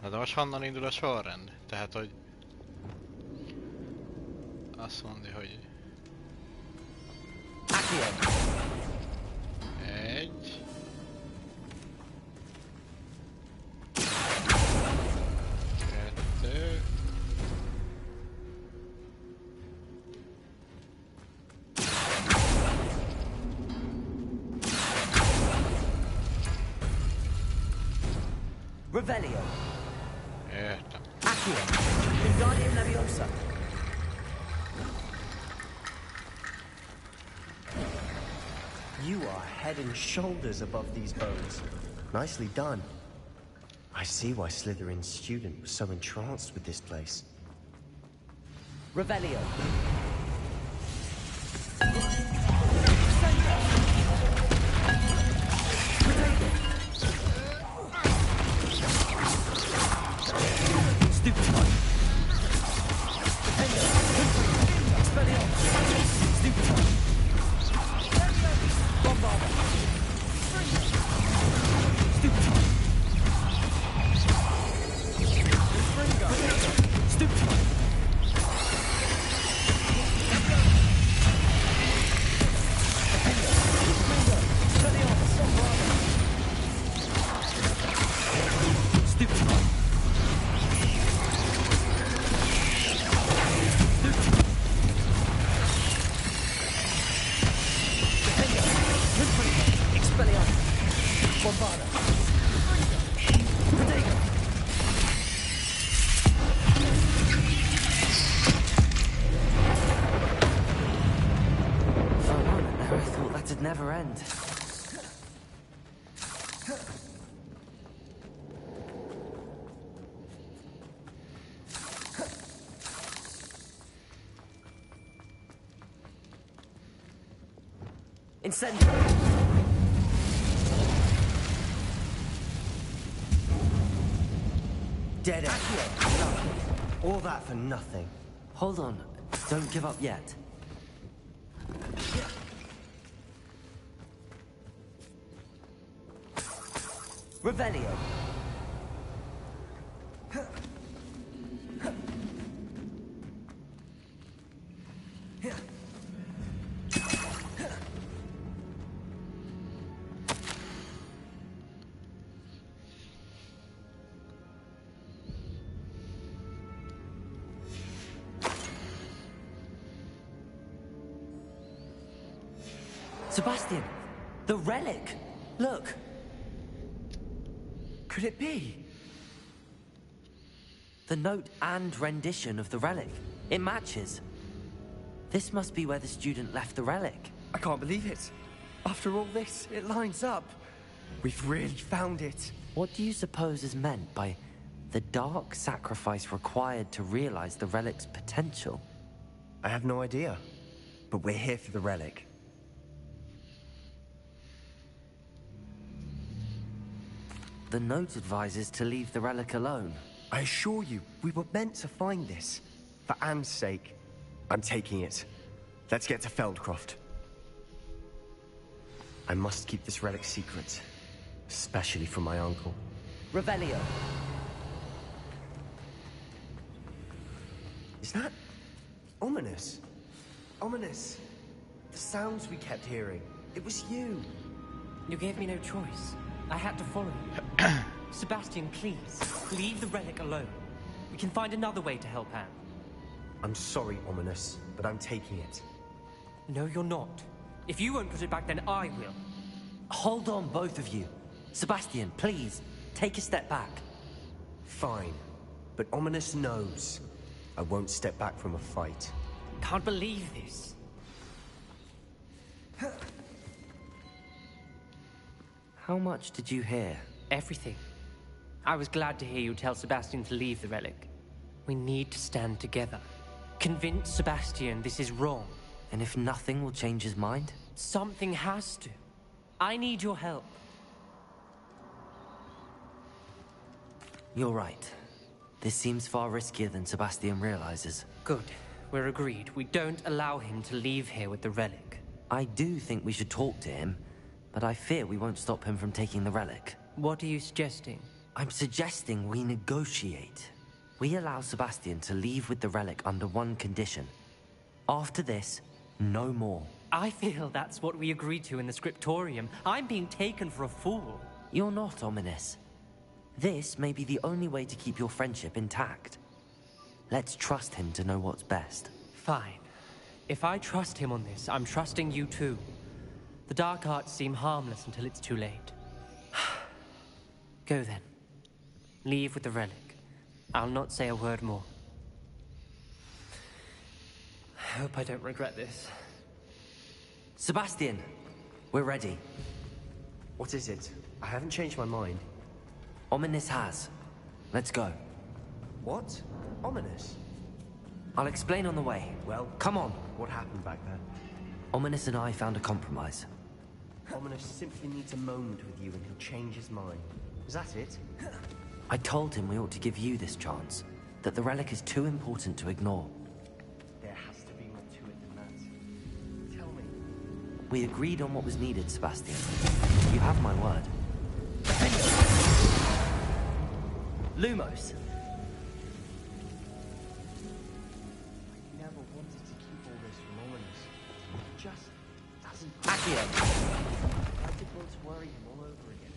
Na de most honnan indul a sorrend? Tehát, hogy... Azt mondja, hogy... Egy... Kettő... Revelio. Értem. Accio. Wingardium Leviosa. You are head and shoulders above these bones. Nicely done. I see why Slytherin's student was so entranced with this place. Revelio. Never end. Incendio! Dead end. All that for nothing. Hold on. Don't give up yet. Revelio. Sebastian, the relic. Look. Could it be? The note and rendition of the relic. It matches. This must be where the student left the relic. I can't believe it. After all this, it lines up. We've really found it. What do you suppose is meant by the dark sacrifice required to realize the relic's potential? I have no idea. But we're here for the relic. The note advises to leave the relic alone. I assure you, we were meant to find this. For Anne's sake, I'm taking it. Let's get to Feldcroft. I must keep this relic secret. Especially from my uncle. Revelio. Is that ominous? Ominous. The sounds we kept hearing. It was you. You gave me no choice. I had to follow you. Sebastian, please, leave the relic alone. We can find another way to help Anne. I'm sorry, Ominous, but I'm taking it. No, you're not. If you won't put it back, then I will. Hold on, both of you. Sebastian, please, take a step back. Fine, but Ominous knows. I won't step back from a fight. Can't believe this. How much did you hear? Everything. I was glad to hear you tell Sebastian to leave the relic. We need to stand together. Convince Sebastian this is wrong. And if nothing will change his mind? Something has to. I need your help. You're right. This seems far riskier than Sebastian realizes. Good. We're agreed. We don't allow him to leave here with the relic. I do think we should talk to him, but I fear we won't stop him from taking the relic. What are you suggesting? I'm suggesting we negotiate. We allow Sebastian to leave with the relic under one condition. After this, no more. I feel that's what we agreed to in the scriptorium. I'm being taken for a fool. You're not, Ominous. This may be the only way to keep your friendship intact. Let's trust him to know what's best. Fine. If I trust him on this, I'm trusting you too. The dark arts seem harmless until it's too late. Go then. Leave with the relic. I'll not say a word more. I hope I don't regret this. Sebastian! We're ready. What is it? I haven't changed my mind. Ominous has. Let's go. What? Ominous? I'll explain on the way. Well, come on. What happened back there? Ominous and I found a compromise. Ominous simply needs a moment with you and he'll change his mind. Is that it? I told him we ought to give you this chance. That the relic is too important to ignore. There has to be more to it than that. Tell me. We agreed on what was needed, Sebastian. You have my word. Lumos! I never wanted to keep all this from Ominous. It just doesn't... Accio! I did want to worry him all over again.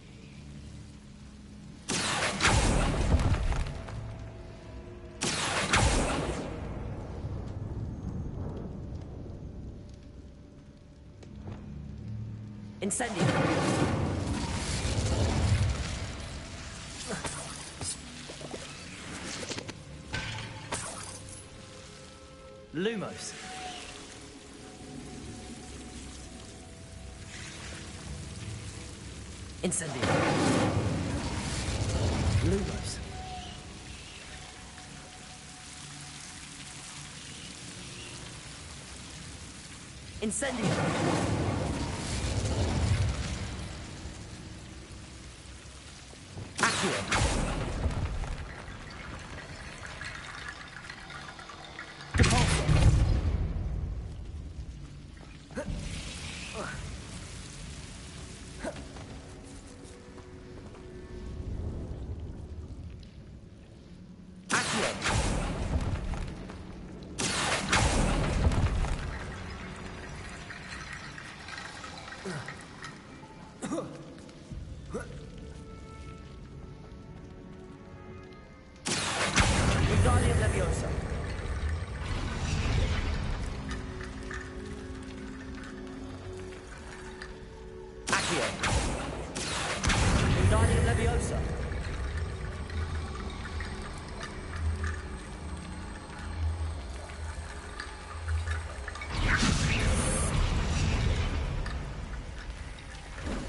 Incendio! Lumos! Incendio! Lumos! Incendio! Accio!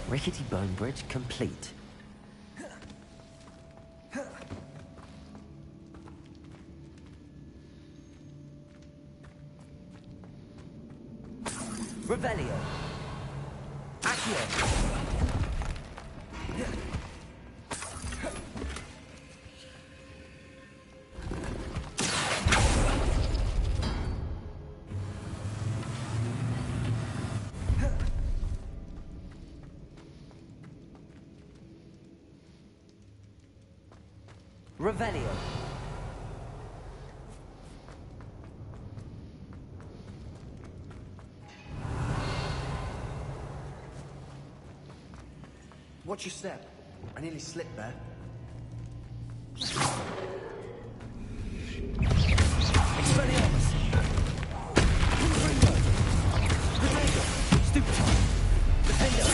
Rickety bone bridge complete. Revelio. Accio. Revelio. Watch your step. I nearly slipped there. Expelliarmus. Confringo. Protego. Stupefy. Defender.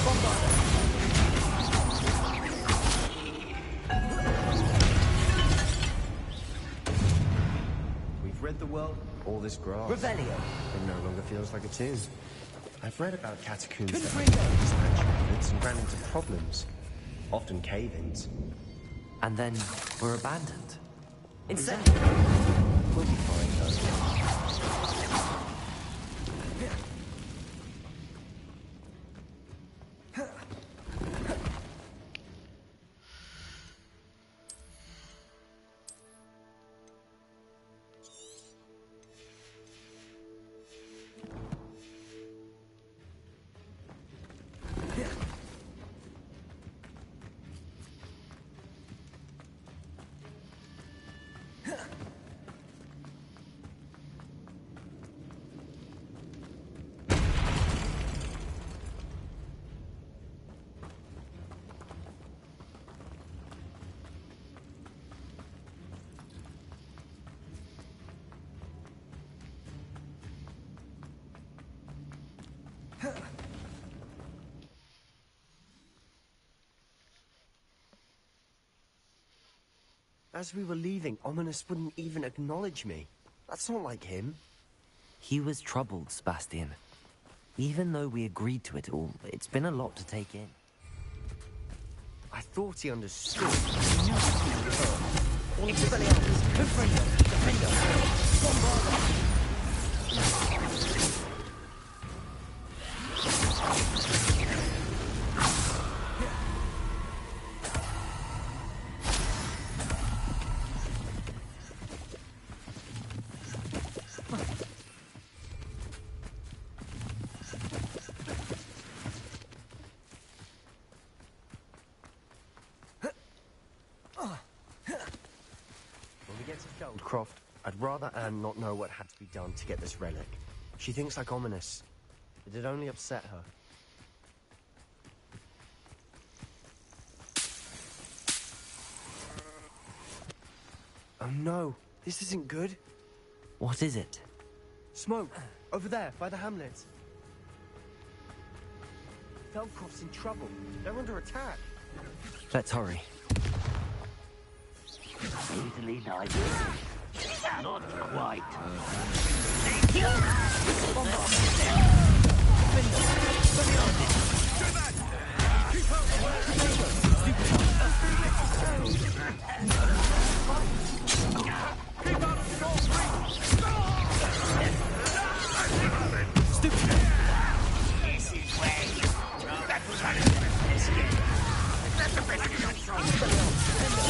Bombarder. We've read the world, all this grass. Revelio. It no longer feels like a tomb. I've read about catacombs that Confringo. have expansion methods and ran into problems. Often cave-ins. And then we're abandoned. Exactly. We'll be fine, though. As we were leaving, Ominous wouldn't even acknowledge me. That's not like him. He was troubled, Sebastian. Even though we agreed to it all, it's been a lot to take in. I thought he understood. Croft, I'd rather Anne not know what had to be done to get this relic. She thinks like ominous. It'd only upset her. Oh no, this isn't good. What is it? Smoke, over there, by the hamlet. Feldcroft's in trouble. They're under attack. Let's hurry. Easily nice. Not quite. This is where that was that's a better control.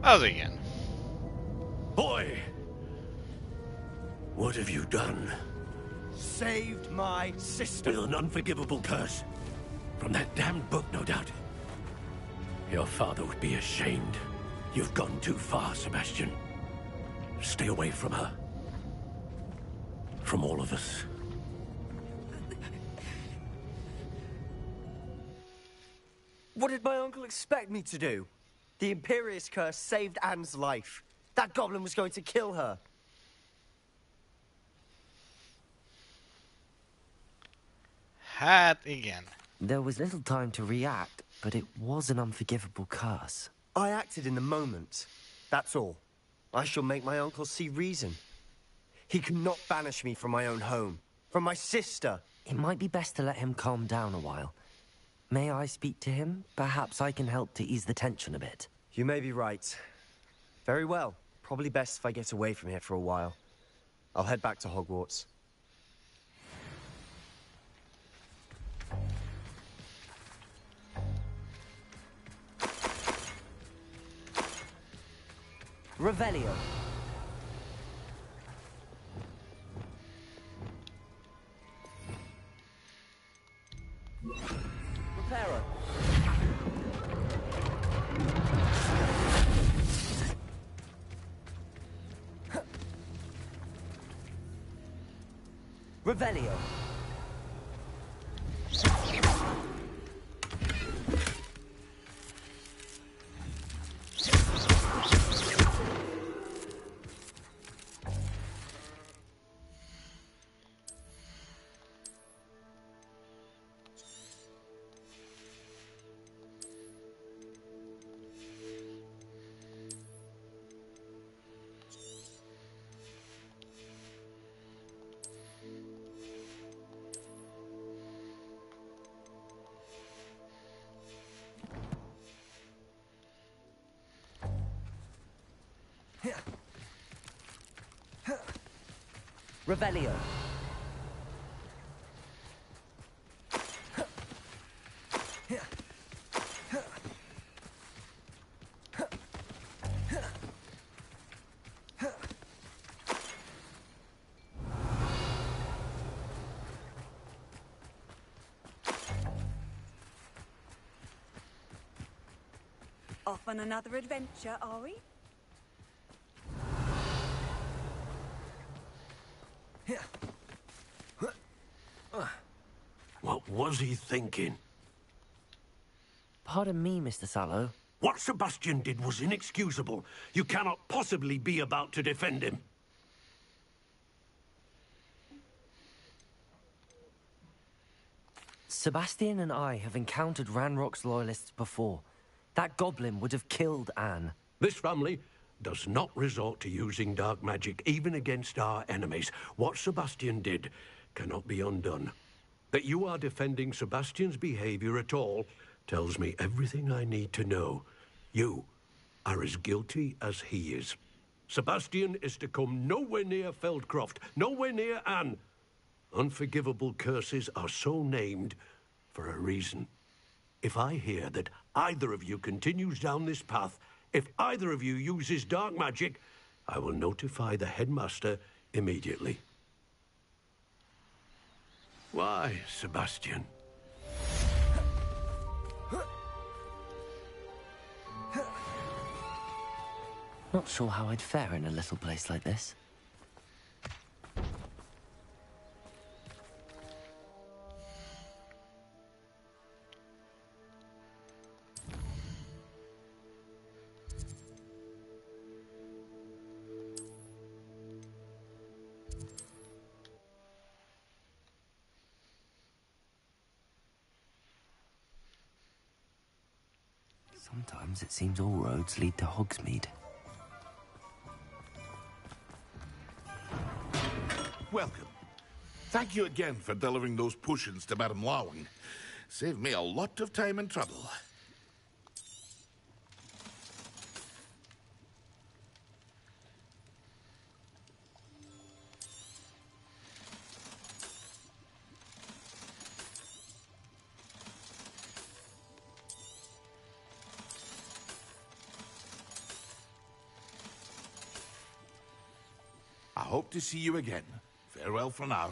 How's it again? Boy! What have you done? Saved my sister. With an unforgivable curse. From that damned book, no doubt. Your father would be ashamed. You've gone too far, Sebastian. Stay away from her. From all of us. What did my uncle expect me to do? The Imperious curse saved Anne's life. That goblin was going to kill her. Hát igen. There was little time to react, but it was an unforgivable curse. I acted in the moment. That's all. I shall make my uncle see reason. He cannot banish me from my own home. From my sister. It might be best to let him calm down a while. May I speak to him? Perhaps I can help to ease the tension a bit. You may be right. Very well. Probably best if I get away from here for a while. I'll head back to Hogwarts. Revelio. Reparo. Revelio. Revelio. Off on another adventure, are we? What was he thinking? Pardon me, Mr. Sallow. What Sebastian did was inexcusable. You cannot possibly be about to defend him. Sebastian and I have encountered Ranrock's loyalists before. That goblin would have killed Anne. This family does not resort to using dark magic, even against our enemies. What Sebastian did cannot be undone. That you are defending Sebastian's behavior at all tells me everything I need to know. You are as guilty as he is. Sebastian is to come nowhere near Feldcroft, nowhere near Anne. Unforgivable curses are so named for a reason. If I hear that either of you continues down this path, if either of you uses dark magic, I will notify the headmaster immediately. Why, Sebastian? Not sure how I'd fare in a little place like this. Sometimes it seems all roads lead to Hogsmeade. Welcome. Thank you again for delivering those potions to Madame Lawing. Saved me a lot of time and trouble. I hope to see you again. Farewell for now.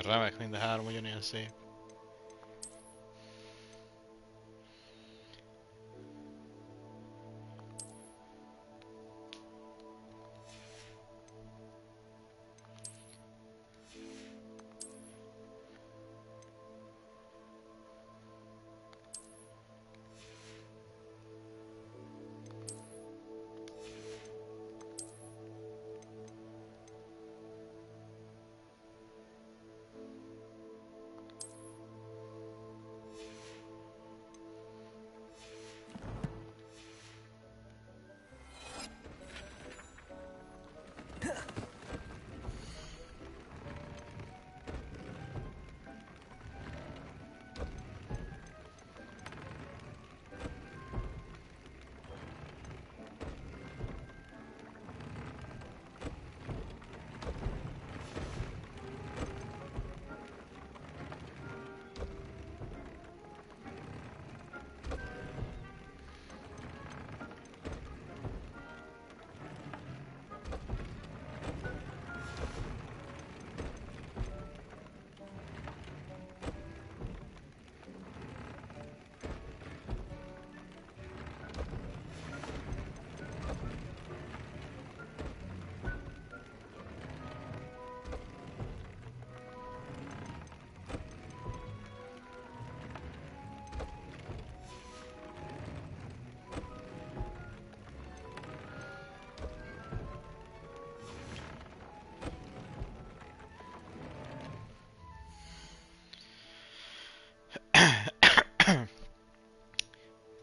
Remek, mind a három ugyanilyen szép.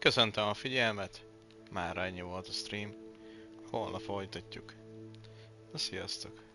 Köszöntöm a figyelmet, mára ennyi volt a stream. Holnap folytatjuk. Na, sziasztok!